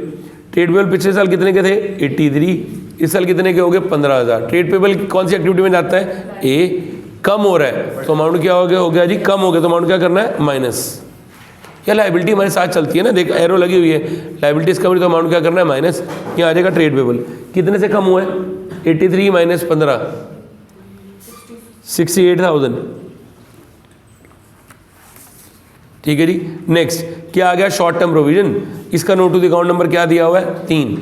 A: ट्रेड पेबल पिछले साल कितने के थे, 83। इस साल कितने के हो गए, 15,000। ट्रेड पेबल कौन सी एक्टिविटी में जाता है, ए। कम हो रहा है तो अमाउंट क्या हो गया जी, कम हो गया। तो अमाउंट क्या करना है, माइनस। या लाइबिलिटी हमारे साथ चलती है ना, देख एरो लगी हुई है, लाइबिलिटीज कम, तो अमाउंट क्या करना है, माइनस। यहाँ आ जाएगा ट्रेड पेबल। कितने से कम हुआ है, 83 माइनस 15 68,000। ठीक है जी। नेक्स्ट क्या आ गया, शॉर्ट टर्म प्रोविजन। इसका note to the account number क्या दिया हुआ है, 3।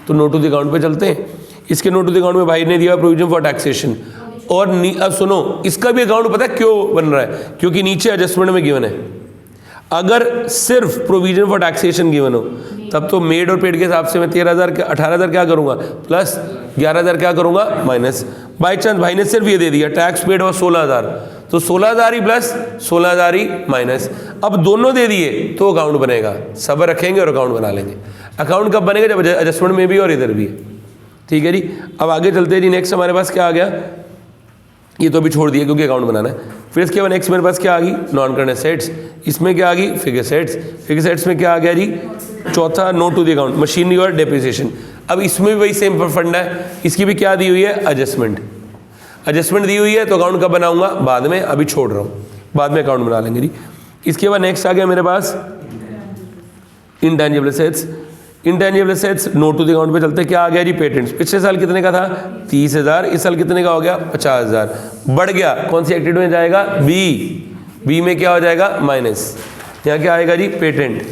A: तो नोट टू द अकाउंट पे चलते हैं। इसके नोट टू द अकाउंट में भाई ने दिया प्रोविजन फॉर टैक्सेशन। और अब सुनो, इसका भी अकाउंट पता है क्यों बन रहा है, क्योंकि नीचे एडजस्टमेंट में गिवन है। अगर सिर्फ प्रोविजन फॉर टैक्सेशन गिवन हो तब तो मेड और पेड के हिसाब से मैं 13,000 18,000 क्या करूंगा प्लस 11,000 क्या करूंगा माइनस। बाई चांस भाई ने सिर्फ ये दे दिया टैक्स पेड और 16,000, तो 16,000 ही प्लस 16,000 ही माइनस। अब दोनों दे दिए तो अकाउंट बनेगा, सबर रखेंगे और अकाउंट बना लेंगे। अकाउंट कब बनेगा, जब एडजस्टमेंट में भी और इधर भी है। ठीक है जी। अब आगे चलते हैं जी। नेक्स्ट हमारे पास क्या आ गया, ये तो अभी छोड़ दिया क्योंकि अकाउंट बनाना है। फिर इसके बाद नेक्स्ट मेरे पास क्या आ गई, नॉन करंट एसेट्स। इसमें क्या आ गई, फिगर सेट्स। फिगर सेट्स में क्या आ गया जी, चौथा note to the account, machinery और डेप्रिसिएशन। अब इसमें भी वही सेम फंडा है, इसकी भी क्या दी हुई है, एडजस्टमेंट। एडजस्टमेंट दी हुई है तो अकाउंट कब बनाऊंगा, बाद में, अभी छोड़ रहा हूँ, बाद में अकाउंट बना लेंगे जी। इसके बाद नेक्स्ट आ गया मेरे पास intangible assets. Intangible assets note to the account पे चलते क्या आ गया जी, पेटेंट्स। पिछले साल कितने का था 30,000, इस साल कितने का हो गया 50,000, बढ़ गया। कौन सी एक्टिविटी में जाएगा, बी में क्या हो जाएगा माइनस। यहाँ क्या आएगा जी, पेटेंट।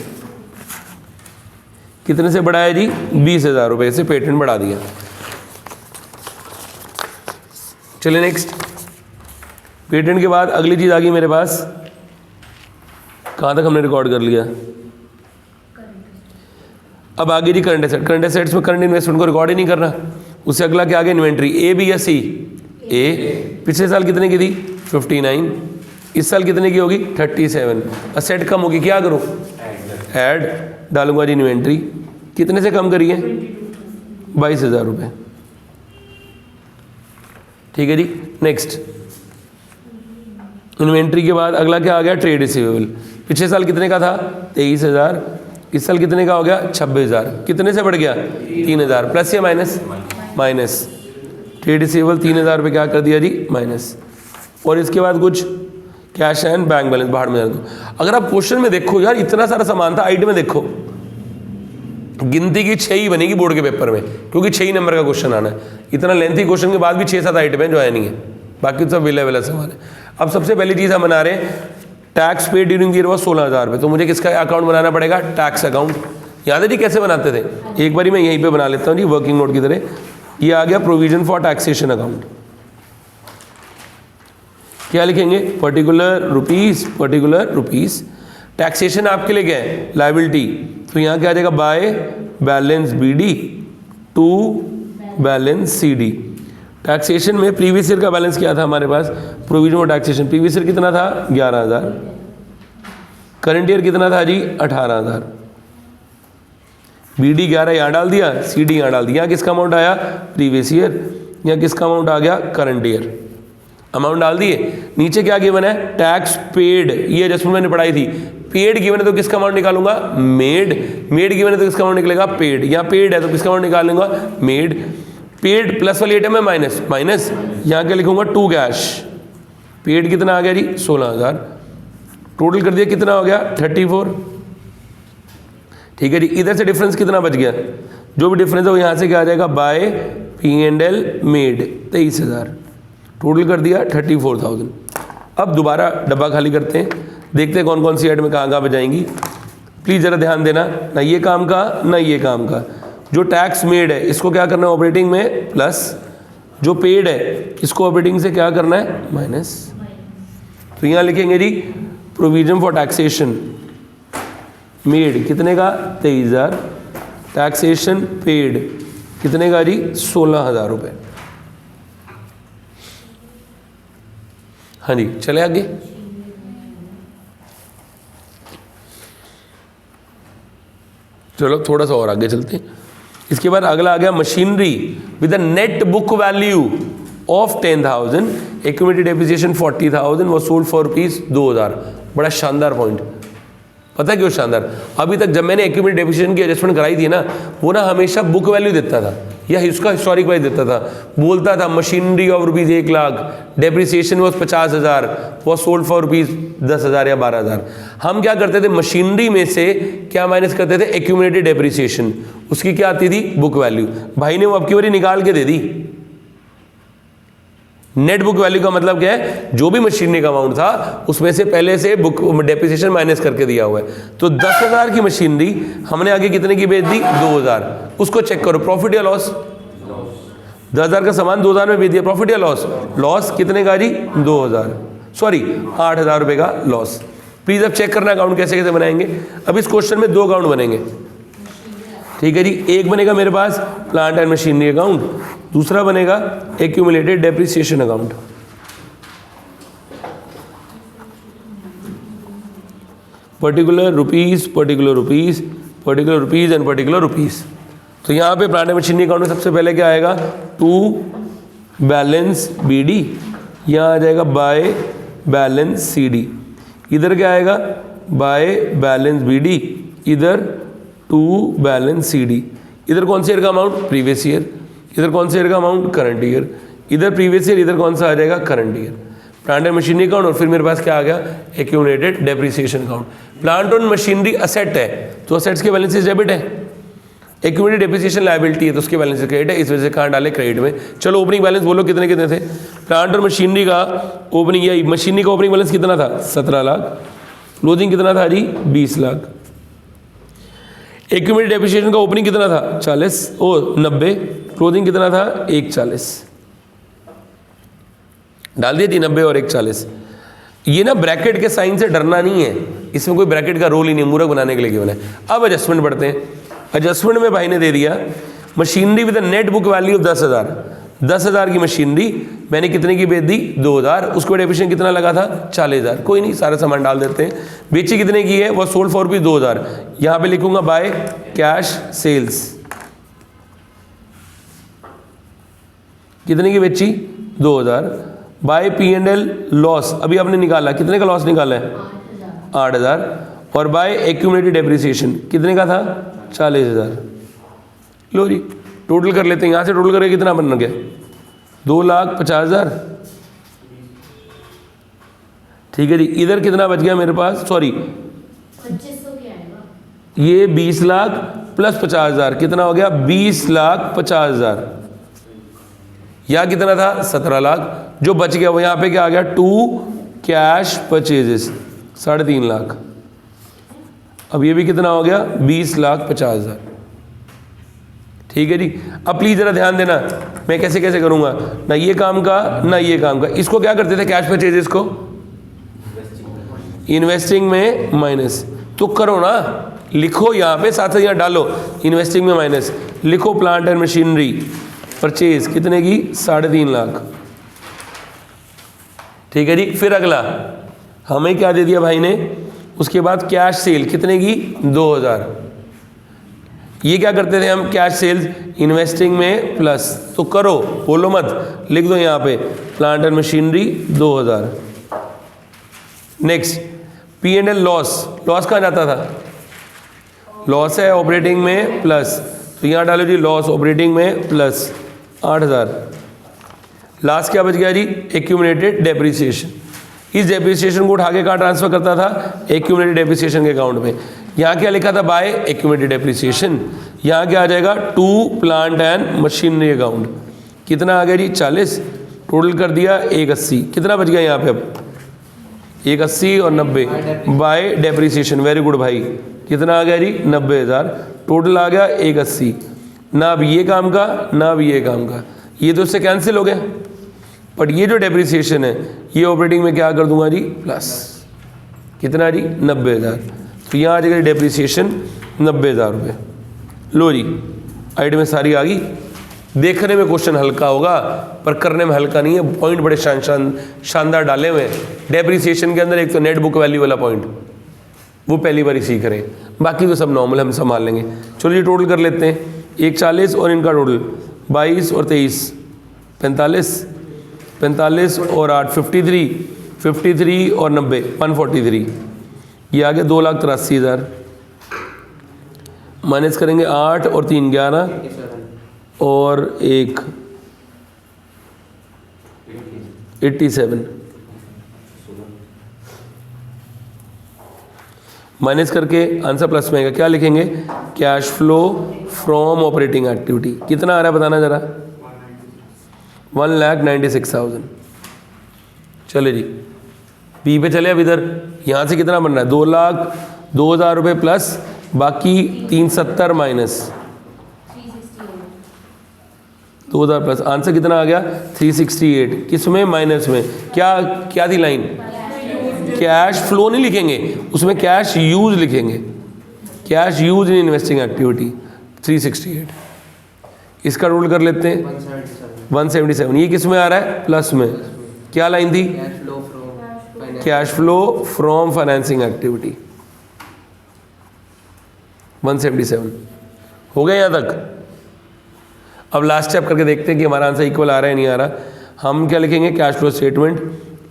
A: कितने से बढ़ाया जी, 20,000 रुपये से पेटेंट बढ़ा दिया। चलिए नेक्स्ट, पेटेंट के बाद अगली चीज आ गई मेरे पास, कहाँ तक हमने रिकॉर्ड कर लिया। अब आगे जी करंट एसेट। करंट एसेट्स में करंट इन्वेस्टमेंट को रिकॉर्ड ही नहीं करना। उससे अगला क्या आ गया, इन्वेंट्री। ए बी या सी, ए। पिछले साल कितने की थी 59, इस साल कितने की होगी 37। असेट कम होगी, क्या करूँ, ऐड डालूंगा जी इन्वेंट्री। कितने से कम करिए, 22,000 रुपये। ठीक है जी। नेक्स्ट इन्वेंट्री के बाद अगला क्या आ गया, ट्रेड रिसीवेबल। पिछले साल कितने का था 23,000, इस साल कितने का हो गया 26,000। कितने से बढ़ गया 3,000, प्लस या माइनस, माइनस। ट्रेड रिसीवेबल 3,000 रुपये क्या कर दिया जी माइनस। और इसके बाद कुछ कैश एंड बैंक बैलेंस बाहर में दो। अगर आप क्वेश्चन में देखो यार, इतना सारा सामान था, आइटम में देखो गिनती की 6 ही बनेगी बोर्ड के पेपर में, क्योंकि 6 ही नंबर का क्वेश्चन आना है। इतना लेंथी क्वेश्चन के बाद भी 6-7 आइटम है जो है नहीं है, बाकी सब विला विला सामान है। अब सबसे पहली चीज़ हम बना रहे हैं, tax paid during the year was 16,000 रुपये। तो मुझे किसका अकाउंट बनाना पड़ेगा, टैक्स अकाउंट। याद है जी कैसे बनाते थे, एक बारी मैं यहीं पे बना लेता हूँ जी, वर्किंग नोट की तरह। ये आ गया प्रोविजन फॉर टैक्सेशन अकाउंट। क्या लिखेंगे, पर्टिकुलर रुपीस। टैक्सेशन आपके लिए क्या है, लाइबिलिटी। तो यहाँ क्या आ जाएगा, by balance BD to balance CD। Taxation में प्रीवियस ईयर का बैलेंस क्या था हमारे पास, provision for taxation. Previous year कितना था 11,000, करंट ईयर कितना था जी 18,000। BD 11 यहाँ डाल दिया, CD यहाँ डाल दिया। यहाँ किसका अमाउंट आया, प्रीवियस ईयर। यहाँ किसका अमाउंट आ गया, करंट ईयर। अमाउंट डाल दिए। नीचे क्या गिवन है, टैक्स पेड। ये एडजस्टमेंट मैंने पढ़ाई थी। पेड गिवन है तो किसका अमाउंट निकालूंगा, मेड गिवन है तो किसका अमाउंट निकलेगा, पेड। यहाँ पेड है तो किसका अमाउंट निकालूंगा, मेड। पेड प्लस वाली आइटम है माइनस, यहाँ क्या लिखूंगा, टू कैश। पेड कितना आ गया जी 16,000, टोटल कर दिया कितना हो गया 34। ठीक है जी। इधर से डिफरेंस कितना बच गया, जो भी डिफरेंस है वो यहाँ से क्या आ जाएगा, बाय P&L मेड 23,000, टोटल कर दिया 34,000। अब दोबारा डब्बा खाली करते हैं, देखते हैं कौन कौन सी आइटम कहाँ पे जाएंगी। प्लीज़ ज़रा ध्यान देना, ना ये काम का ना ये काम का। जो टैक्स मेड है इसको क्या करना है ऑपरेटिंग में प्लस, जो पेड है इसको ऑपरेटिंग से क्या करना है माइनस। तो यहाँ लिखेंगे जी प्रोविजन फॉर टैक्सेशन मेड कितने का 23,000, टैक्सेशन पेड कितने का जी 16,000 रुपये। हाँ जी चले आगे। चलो थोड़ा सा और आगे चलते हैं। इसके बाद अगला आ गया machinery with a net book value of 10,000, accumulated depreciation 40,000, वो सोल्ड फॉर ₹2,000। बड़ा शानदार पॉइंट, पता है क्यों शानदार, अभी तक जब मैंने एक्यूमुलेटेड डेप्रिसिएशन की एडजस्टमेंट कराई थी ना, वो ना हमेशा बुक वैल्यू देता था या उसका हिस्टोरिक प्राइस देता था। बोलता था मशीनरी ऑफ ₹1,00,000, डेप्रिसिएशन वॉज 50,000, वो सोल्ड फॉर ₹10,000 या 12,000। हम क्या करते थे, मशीनरी में से क्या माइनस करते थे, एक्यूमुलेटेड डेप्रिसिएशन, उसकी क्या आती थी बुक वैल्यू। भाई ने वो अब की बारी निकाल के दे दी, नेट बुक वैल्यू का मतलब क्या है, जो भी मशीनरी का अमाउंट था उसमें से पहले से बुक डेप्रिसिएशन माइनस करके दिया हुआ है। तो 10,000 की मशीनरी हमने आगे कितने की बेच दी, 2,000। उसको चेक करो, प्रॉफिट या लॉस। 10,000 का सामान 2,000 में बेच दिया, प्रॉफिट या लॉस। लॉस कितने का जी, 2,000, सॉरी 8,000 रुपये का लॉस। प्लीज अब चेक करना अकाउंट कैसे कैसे बनाएंगे। अब इस क्वेश्चन में 2 अकाउंट बनेंगे, ठीक है जी। एक बनेगा मेरे पास प्लांट एंड मशीनरी अकाउंट, दूसरा बनेगा accumulated depreciation account. Particular rupees, particular rupees, particular rupees and particular rupees. तो यहाँ पे प्लांट एंड मशीनरी अकाउंट में सबसे पहले क्या आएगा, टू बैलेंस BD, यहाँ आ जाएगा बाय बैलेंस CD। इधर क्या आएगा, बाय बैलेंस BD, इधर टू बैलेंस CD। इधर कौन से ईयर का अमाउंट, प्रीवियस ईयर। इधर कौन से ईयर का अमाउंट, करंट ईयर। इधर प्रीवियस ईयर, इधर कौन सा आ जाएगा, current year. Plant and machinery account, और फिर मेरे पास क्या आ गया, accumulated depreciation account. Plant and machinery asset है तो असेट्स के बैलेंसेस डेबिट है, एक्यूमुलेटेड डेप्रिसिएशन लायबिलिटी है तो उसके बैलेंस क्रेडिट है, इस वजह से कहाँ डाले, क्रेडिट में। चलो ओपनिंग बैलेंस बोलो कितने कितने थे। प्लांट और मशीनरी का ओपनिंग, या मशीनरी का ओपनिंग बैलेंस कितना था, 17 लाख। क्लोजिंग कितना था जी, 20 लाख। एक्यूमुलेटेड डेप्रिसिएशन का ओपनिंग कितना था, 90। क्लोजिंग कितना था, 140। डाल दिया जी, 90 और 140। ये ना ब्रैकेट के साइन से डरना नहीं है, इसमें कोई ब्रैकेट का रोल ही नहीं, मूर्ख बनाने के लिए केवल है। अब एडजस्टमेंट पढ़ते हैं। एडजस्टमेंट में भाई ने दे दिया machinery with net book value 10,000। 10,000 की मशीनरी मैंने कितने की बेच दी, 2,000। उसको डेप्रिसिएशन कितना लगा था, 40,000। कोई नहीं, सारा सामान डाल देते हैं। बेची कितने की है, वो सोल्ड फॉर रुपीज 2,000। यहाँ पे लिखूंगा बाय कैश सेल्स, कितने की बेची, 2,000। बाय P&L लॉस, अभी आपने निकाला, कितने का लॉस निकाला है, 8,000। और बाय एक्यूमुलेटेड डेप्रिसिएशन कितने का था, 40,000। लो जी टोटल कर लेते हैं, यहाँ से टोटल करके कितना बन गया, 2,50,000। ठीक है जी। इधर कितना बच गया मेरे पास, सॉरी
B: 2500 क्या आएगा,
A: ये 20 लाख प्लस 50,000 कितना हो गया, 20,50,000। यहाँ कितना था, 17 लाख। जो बच गया वो यहाँ पे क्या आ गया, टू कैश परचेजेस, 3.5 लाख। अब ये भी कितना हो गया, 20,50,000। ठीक है जी। अब प्लीज जरा ध्यान देना, मैं कैसे कैसे करूंगा, ना ये काम का ना ये काम का। इसको क्या करते थे, कैश परचेजेस को इन्वेस्टिंग में माइनस, तो करो ना, लिखो यहाँ पे, साथ यहाँ डालो इन्वेस्टिंग में माइनस, लिखो प्लांट एंड मशीनरी परचेज कितने की, 3.5 लाख। ठीक है जी। फिर अगला हमें क्या दे दिया भाई ने, उसके बाद कैश सेल कितने की, 2,000। ये क्या करते थे हम, कैश सेल्स इन्वेस्टिंग में प्लस, तो करो, बोलो मत, लिख दो यहाँ पे plant and machinery 2,000। Next P&L loss, loss कहाँ जाता था, लॉस है ऑपरेटिंग में प्लस, तो यहाँ डालो जी लॉस ऑपरेटिंग में प्लस 8,000। लास्ट क्या बच गया जी, एक्यूमुलेटेड डेप्रिसिएशन। इस डेप्रिसिएशन को उठा के कहाँ ट्रांसफर करता था, एक्यूमुलेटेड डेप्रिसिएशन के अकाउंट में। यहाँ क्या लिखा था, बाय एक्यूमुलेटेड डेप्रिसिएशन। यहाँ क्या आ जाएगा, to plant and machinery account. कितना आ गया जी, 40। टोटल कर दिया 180। कितना बच गया यहाँ पे, अब 180 और 90 बाय डेप्रिसिएशन। वेरी गुड भाई, कितना आ गया जी, 90,000। टोटल आ गया 180। ना अब ये काम का ना अब ये काम का, ये तो इससे कैंसिल हो गया। बट ये जो डेप्रिसिएशन है ये ऑपरेटिंग में क्या कर दूंगा जी, प्लस कितना जी, 90,000। तो यहाँ आ जाएगा डेप्रिसिएशन 90,000 रुपये। लो जी आइटम में सारी आ गई। देखने में क्वेश्चन हल्का होगा पर करने में हल्का नहीं है, पॉइंट बड़े शानदार डाले हुए हैं। डेप्रिसिएशन के अंदर एक तो नेट बुक वैल्यू वाला पॉइंट, वो पहली बार ही सीख रहे हैं, बाकी तो सब नॉर्मल हम संभाल लेंगे। चलो ये टोटल कर लेते हैं, 140 और इनका टोटल 22 और 23 45, 45 और 8 53, 53 और 90 143। ये आ गया 2,83,000। माइनस करेंगे 8 और 3 11 और 1 87। माइनस करके आंसर प्लस में आएगा। क्या लिखेंगे, cash flow from operating activity. कितना आ रहा है बताना जरा, 1,96,000। चले जी बी पे चले। अब इधर यहाँ से कितना बन रहा है 2,02,000 रुपये प्लस बाकी 370 माइनस 2,000 प्लस आंसर कितना आ गया 368। किस में माइनस में क्या थी लाइन कैश फ्लो नहीं लिखेंगे उसमें कैश यूज लिखेंगे cash use in investing activity 368। इसका रूल कर लेते हैं 177। ये किस में आ रहा है प्लस में क्या लाइन थी cash flow from financing activity 177 हो गया यहाँ तक। अब लास्ट स्टेप करके देखते हैं कि हमारा आंसर इक्वल आ रहा है नहीं आ रहा। हम क्या लिखेंगे cash flow statement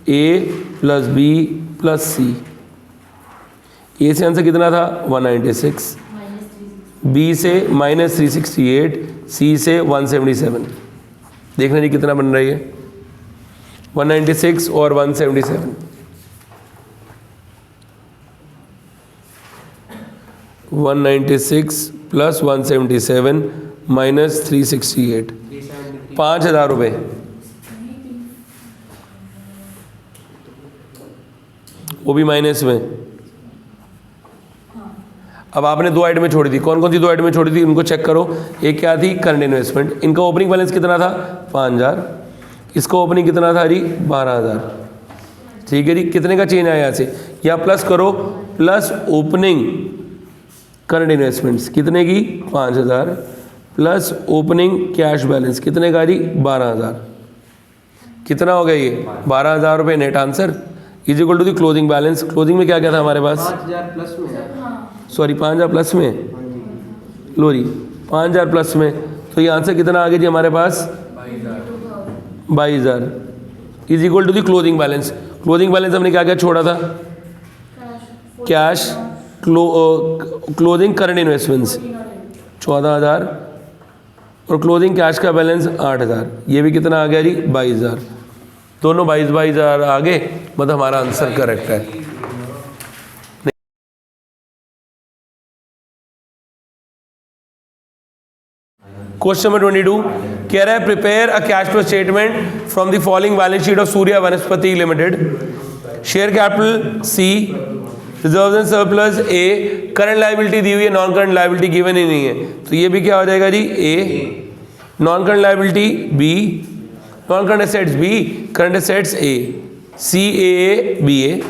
A: A plus B plus C. A से आंसर कितना था 196, बी से माइनस 368, सी से 177। देखना जी कितना बन रही है 196 और 177। 196 प्लस 177 माइनस 368 5,000 रुपये। वो भी माइनस में। अब आपने दो आइटमें छोड़ी थी, कौन कौन सी दो आइटमें छोड़ी थी उनको चेक करो। एक क्या थी करंट इन्वेस्टमेंट, इनका ओपनिंग बैलेंस कितना था 5,000, इसका ओपनिंग कितना था जी 12,000। ठीक है जी, कितने का चेंज आया यहाँ से, या प्लस करो प्लस ओपनिंग करंट इन्वेस्टमेंट्स कितने की 5,000 प्लस ओपनिंग कैश बैलेंस कितने का जी 12,000। कितना हो गया ये 12,000 रुपये net answer is equal to the closing balance. Closing में क्या क्या था हमारे पास
C: 5,000 प्लस में
A: सॉरी 5,000 प्लस में लो जी 5,000 प्लस में। तो ये आंसर कितना आ गया जी हमारे पास 22,000 is equal to the closing balance. Closing balance हमने क्या क्या छोड़ा था कैश क्लोजिंग करंट इन्वेस्टमेंट्स 14,000 और क्लोजिंग कैश का बैलेंस 8,000। ये भी कितना आ गया जी 22,000। दोनों 22,000 आ गए, मतलब हमारा आंसर करेक्ट है। क्वेश्चन नंबर 22 कह रहा है prepare a cash flow statement from the following balance sheet of Surya Vanaspati limited. Share capital C, reserve and surplus A, current liability दी हुई है, नॉन करंट लायबिलिटी गिवन ही नहीं है, तो ये भी क्या हो जाएगा जी A, non current liability B, non current assets B, current assets A, C A B A.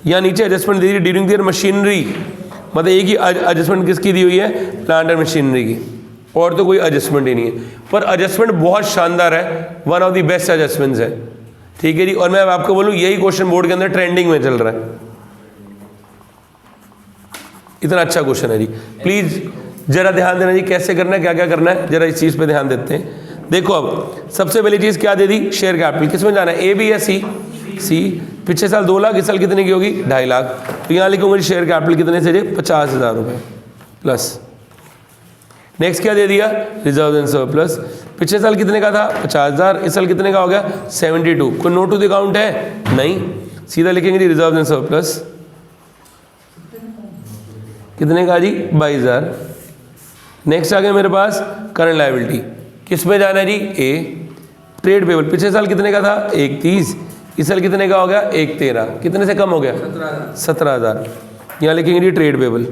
A: यहाँ नीचे एडजस्टमेंट दी हुई ड्यूरिंग दियर मशीनरी, मतलब एक ही एडजस्टमेंट किसकी दी हुई है प्लांट एंड मशीनरी की, और तो कोई एडजस्टमेंट ही नहीं है। पर एडजस्टमेंट बहुत शानदार है, one of the best adjustments है। ठीक है जी, और मैं आपको बोलूँ यही क्वेश्चन बोर्ड के अंदर ट्रेंडिंग में चल रहा है, इतना अच्छा क्वेश्चन है जी। प्लीज़ जरा ध्यान देना जी कैसे करना है क्या क्या करना है, जरा इस चीज़ पे ध्यान देते हैं। देखो अब सबसे पहली चीज़ क्या दे दी शेयर कैपिटल, किस में जाना है ए बी या सी, सी। पिछले साल 2 लाख, इस साल कितने की होगी 2.5 लाख, तो यहाँ लिखूंगा शेयर कैपिटल कितने से 50,000 रुपये प्लस। नेक्स्ट क्या दे दिया रिजर्व एंड सरप्लस, पिछले साल कितने का था 50,000, इस साल कितने का हो गया 72। कोई नोट टू द अकाउंट है नहीं, सीधा लिखेंगे जी रिजर्व एंड सरप्लस कितने का जी 22,000। नेक्स्ट आ गया मेरे पास करंट लायबिलिटी, किस में जाना है जी ए, ट्रेड पेबल पिछले साल कितने का था 130, इस साल कितने का हो गया 113, कितने से कम हो गया 17,000। यहाँ लिखेंगे जी ट्रेड पेबल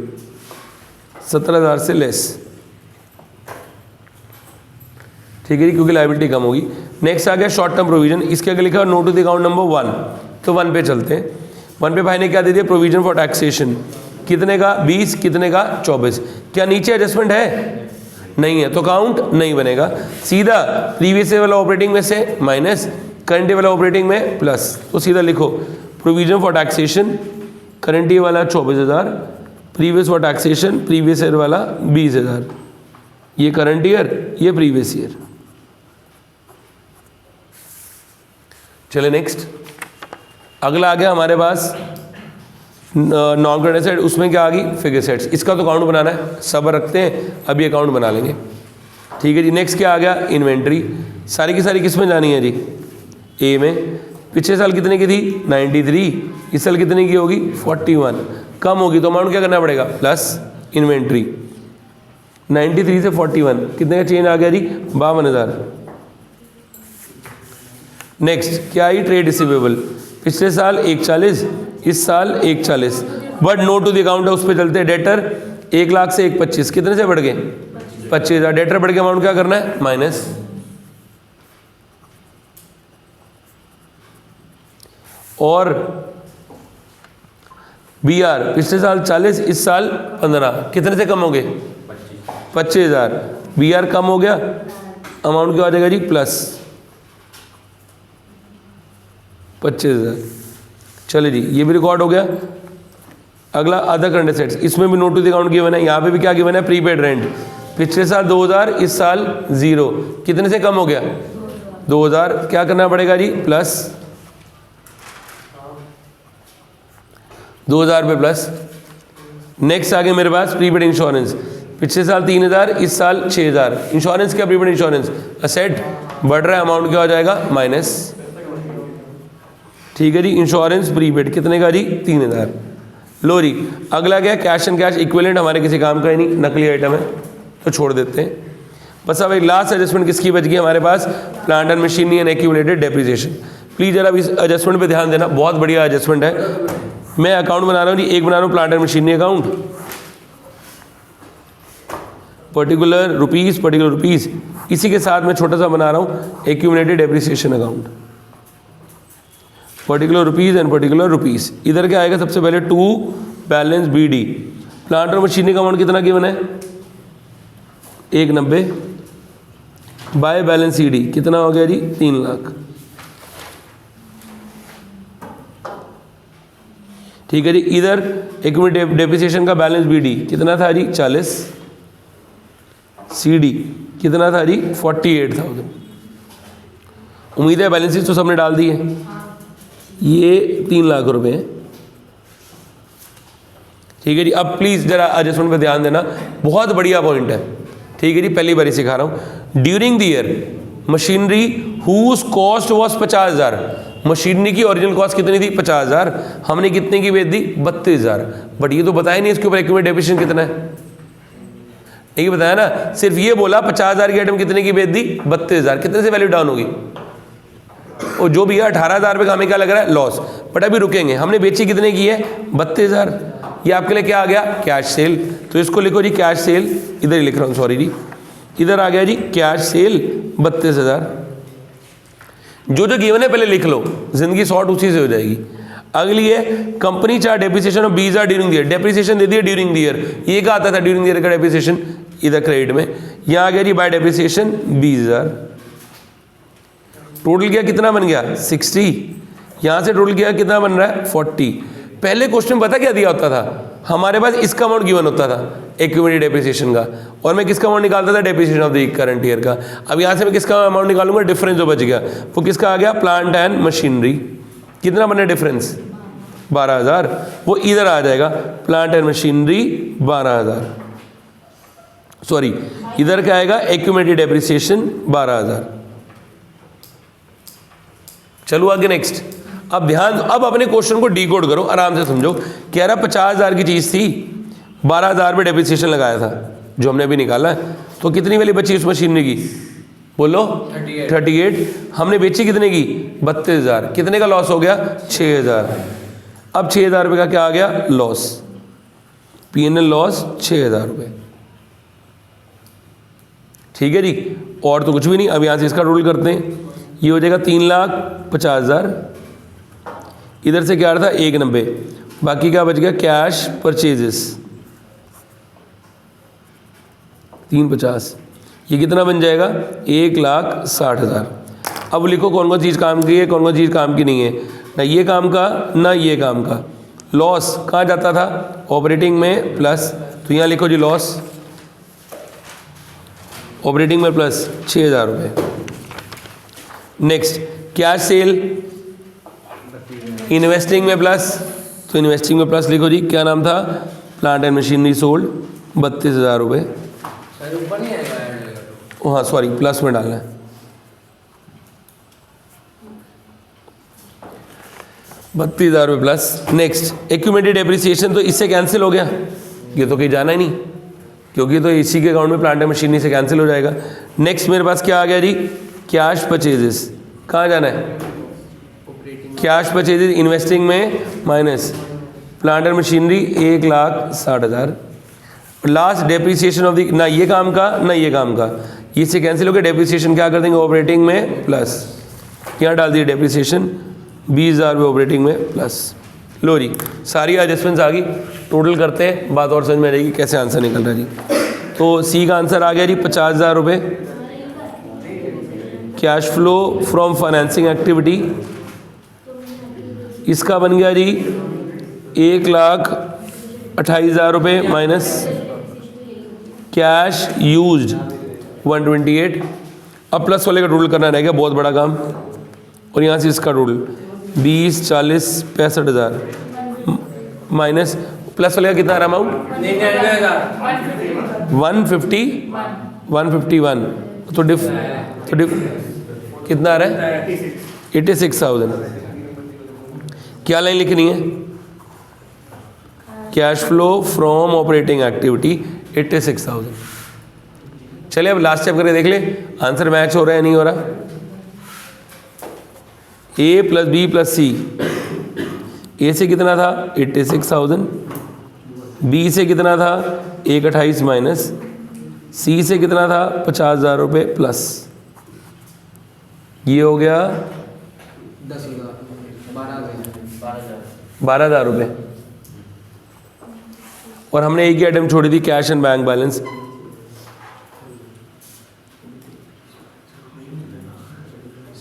A: 17,000 से लेस। ठीक है जी, क्योंकि लायबिलिटी कम होगी। नेक्स्ट आ गया शॉर्ट टर्म प्रोविजन, इसके आगे लिखा note to the account number 1, तो 1 पे चलते हैं। 1 पे भाई ने क्या दे दिया प्रोविजन फॉर टैक्सेशन, कितने का 20, कितने का 24। क्या नीचे एडजस्टमेंट है नहीं है, तो काउंट नहीं बनेगा। सीधा प्रीवियस ईयर वाला ऑपरेटिंग में से माइनस, करंट ईयर वाला ऑपरेटिंग में प्लस, तो सीधा लिखो provision for taxation current year वाला 24,000, previous for taxation previous year वाला 20,000। ये करंट ईयर, ये प्रीवियस ईयर। चले नेक्स्ट, अगला आ गया हमारे पास नॉन करंट एसेट, उसमें क्या आ गई फिक्स्ड एसेट्स। इसका तो अकाउंट बनाना है, सब रखते हैं अभी अकाउंट बना लेंगे। ठीक है जी, नेक्स्ट क्या आ गया इन्वेंट्री, सारी की सारी किस में जानी है जी ए में। पिछले साल कितने की थी 93, इस साल कितने की होगी 41, कम होगी तो अमाउंट क्या करना पड़ेगा प्लस इन्वेंट्री। 93 से 41 कितने का चेंज आ गया जी 52,000। नेक्स्ट क्या आई ट्रेड रिसीवेबल, पिछले साल 140, इस साल 140, but note to the account है, उस पर चलते हैं। डेटर 1 लाख से 125, कितने से बढ़ गए? 25,000। डेटर बढ़ के अमाउंट क्या करना है? माइनस। और बी आर पिछले साल 40, इस साल 15, कितने से कम हो गए? 25,000। बी आर कम हो गया, अमाउंट क्या हो जाएगा जी? प्लस 25,000। चलिए जी, ये भी रिकॉर्ड हो गया। अगला अदर करंट एसेट्स, इसमें भी note to the account given है। यहाँ पे भी क्या गिवन है? Prepaid rent. पिछले साल 2,000, इस साल 0, कितने से कम हो गया? 2,000। क्या करना पड़ेगा जी? प्लस 2,000 पे प्लस। नेक्स्ट आ गया मेरे पास प्रीपेड इंश्योरेंस। पिछले साल 3,000, इस साल 6,000। इंश्योरेंस क्या? प्रीपेड इंश्योरेंस असेट बढ़ रहा है, अमाउंट क्या हो जाएगा? माइनस। ठीक है जी, इंश्योरेंस प्रीपेड कितने का जी? 3,000। लो जी, अगला क्या? कैश एंड कैश इक्विवेलेंट, हमारे किसी काम का ही नहीं, नकली आइटम है तो छोड़ देते हैं। बस अब एक लास्ट एडजस्टमेंट किसकी बच गई हमारे पास? Plant and machinery and accumulated depreciation. Please जरा इस एडजस्टमेंट पे ध्यान देना, बहुत बढ़िया एडजस्टमेंट है। मैं अकाउंट बना रहा हूँ जी, एक बना रहा हूँ plant and machinery account, particular rupees, इसी के साथ मैं छोटा सा बना रहा हूँ accumulated depreciation account, particular rupees and particular rupees. इधर क्या आएगा? सबसे पहले to balance B D. Plant और मशीनरी का अमाउंट कितना गिवन है? 190 बाय बैलेंस सी डी कितना हो गया जी? 3 लाख। ठीक है जी, इधर एक्यूमुलेटेड डेप्रिसिएशन का बैलेंस बी डी कितना था जी? 40। सी डी कितना था जी? 48,000। उम्मीद है बैलेंस शीट तो सबने डाल दी है। ये 3 लाख रुपए हैं। ठीक है जी, अब प्लीज़ जरा एडजस्टमेंट पे ध्यान देना, बहुत बढ़िया पॉइंट है। ठीक है जी, पहली बार ही सिखा रहा हूँ। During the year machinery whose cost was 50,000। Machinery की ओरिजिनल कॉस्ट कितनी थी? 50,000। हमने कितने की बेच दी? 32,000। बट ये तो बताया नहीं इसके ऊपर एक्यूमुलेटेड डेप्रिसिएशन कितना है, नहीं बताया ना, सिर्फ ये बोला 50,000 की आइटम कितने की बेच दी? 32,000। कितने से वैल्यू डाउन होगी? और जो भी है 18,000 रुपये का हमें क्या लग रहा है? लॉस। बट अभी रुकेंगे, हमने बेची कितने की है? 32,000। ये आपके लिए क्या आ गया? Cash cell. तो इसको लिखो जी कैश सेल, इधर ही लिख रहा हूँ, सॉरी जी, इधर आ गया जी कैश सेल 32,000। जो जो गिवन है पहले लिख लो, जिंदगी शॉर्ट उसी से हो जाएगी। अगली है कंपनी चार्ट डेप्रिसिएशन ऑफ बीज are during the year. Depreciation दे दिया ड्यूरिंग द ईयर, ये क्या आता था ड्यूरिंग द ईयर का डेप्रिसिएशन? इधर क्रेडिट में। यहाँ आ गया जी बाय डेप्रिसिएशन 20,000। टोटल क्या कितना बन गया? 60। यहाँ से टोटल क्या कितना बन रहा है? 40। पहले क्वेश्चन पता क्या दिया होता था? हमारे पास इसका अमाउंट गिवन होता था एक्यूमुलेटेड डेप्रिसिएशन का, और मैं किसका अमाउंट निकालता था? Depreciation of the current year का। अब यहाँ से मैं किसका अमाउंट निकालूंगा? डिफरेंस जो बच गया वो किसका आ गया? Plant and machinery. कितना बना डिफरेंस? 12,000। वो इधर आ जाएगा प्लांट एंड मशीनरी 12,000, सॉरी इधर क्या आएगा? Accumulated depreciation 12,000। चलो आगे नेक्स्ट। अब ध्यान, अब अपने क्वेश्चन को डीकोड करो, आराम से समझो। कह रहा 50,000 की चीज़ थी, 12,000 पे डेप्रिसिएशन लगाया था जो हमने अभी निकाला है, तो कितनी वाली बची उस मशीनरी की? बोलो 38। हमने बेची कितने की? 32,000। कितने का लॉस हो गया? 6,000। अब 6,000 रुपये का क्या आ गया? लॉस। P&L लॉस 6,000 रुपये। ठीक है जी, और तो कुछ भी नहीं। अब यहाँ से इसका टोटल करते हैं, ये हो जाएगा 3,50,000। इधर से क्या आ रहा था? 190। बाकी क्या बच गया? Cash purchases 350। ये कितना बन जाएगा? 1,60,000। अब लिखो कौन कौन चीज़ काम की है, कौन कौन चीज़ काम की नहीं है। ना ये काम का, ना ये काम का। लॉस कहाँ जाता था? ऑपरेटिंग में प्लस, तो यहाँ लिखो जी लॉस ऑपरेटिंग में प्लस 6,000 रुपये। नेक्स्ट कैश सेल इन्वेस्टिंग में प्लस, तो इन्वेस्टिंग में प्लस लिखो जी। क्या नाम था? प्लांट एंड मशीनरी सोल्ड 32,000 रुपये। हाँ सॉरी, प्लस में डालना है। 32,000 रुपये प्लस। नेक्स्ट एक्यूमुलेटेड डेप्रिसिएशन, तो इससे कैंसिल हो गया, ये तो कहीं जाना ही नहीं क्योंकि तो इसी के अकाउंट में प्लांट एंड मशीनरी से कैंसिल हो जाएगा। नेक्स्ट मेरे पास क्या आ गया जी? Cash purchases. कहाँ जाना है? कैश परचेजेज इन्वेस्टिंग में minus plant and machinery 1,60,000। Last depreciation of the, ना ये काम का ना ये काम का, ये से कैंसिल हो गया। डेप्रिसिएशन क्या कर देंगे ऑपरेटिंग में प्लस, यहाँ डाल दिए डेप्रिसिएशन 20,000 रुपये ऑपरेटिंग में प्लस। लो जी सारी एडजस्टमेंट्स आ गई, टोटल करते हैं, बात और समझ में आ जाएगी कैसे आंसर निकल रहा है जी। तो सी का आंसर आ गया जी 50,000 रुपये। Cash flow from financing activity इसका बन गया जी 1,28,000 रुपये माइनस कैश यूज्ड 128। अब प्लस वाले का टोटल करना रहेगा, बहुत बड़ा काम। और यहाँ से इसका टोटल 20, 40, 65,000 माइनस प्लस वाले का कितना आ रहा अमाउंट 151। तो डिफ कितना आ रहा है 86,000। क्या लाइन लिखनी है? Cash flow from operating activity 86,000। चलिए अब लास्ट स्टेप करके देख ले आंसर मैच हो रहा है नहीं हो रहा। ए plus B plus C, A से कितना था 86,000, बी से कितना था 128 माइनस, सी से कितना था 50,000 रुपये प्लस, ये हो गया 12,000 रुपये। और हमने एक ही आइटम छोड़ी थी कैश एंड बैंक बैलेंस।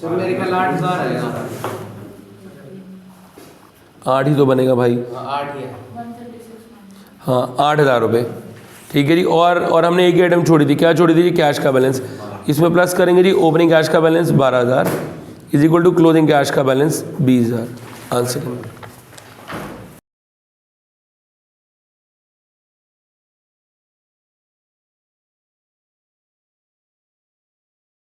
C: मेरे ख्याल 8,000 आएगा।
A: 8 ही तो बनेगा भाई।
C: 8 ही है।
A: हाँ 8,000 रुपये ठीक है जी। और हमने एक ही आइटम छोड़ी थी, क्या छोड़ी थी जी कैश का बैलेंस। इसमें प्लस करेंगे जी ओपनिंग कैश का balance 12,000 is equal to closing cash का बैलेंस 20,000। आंसर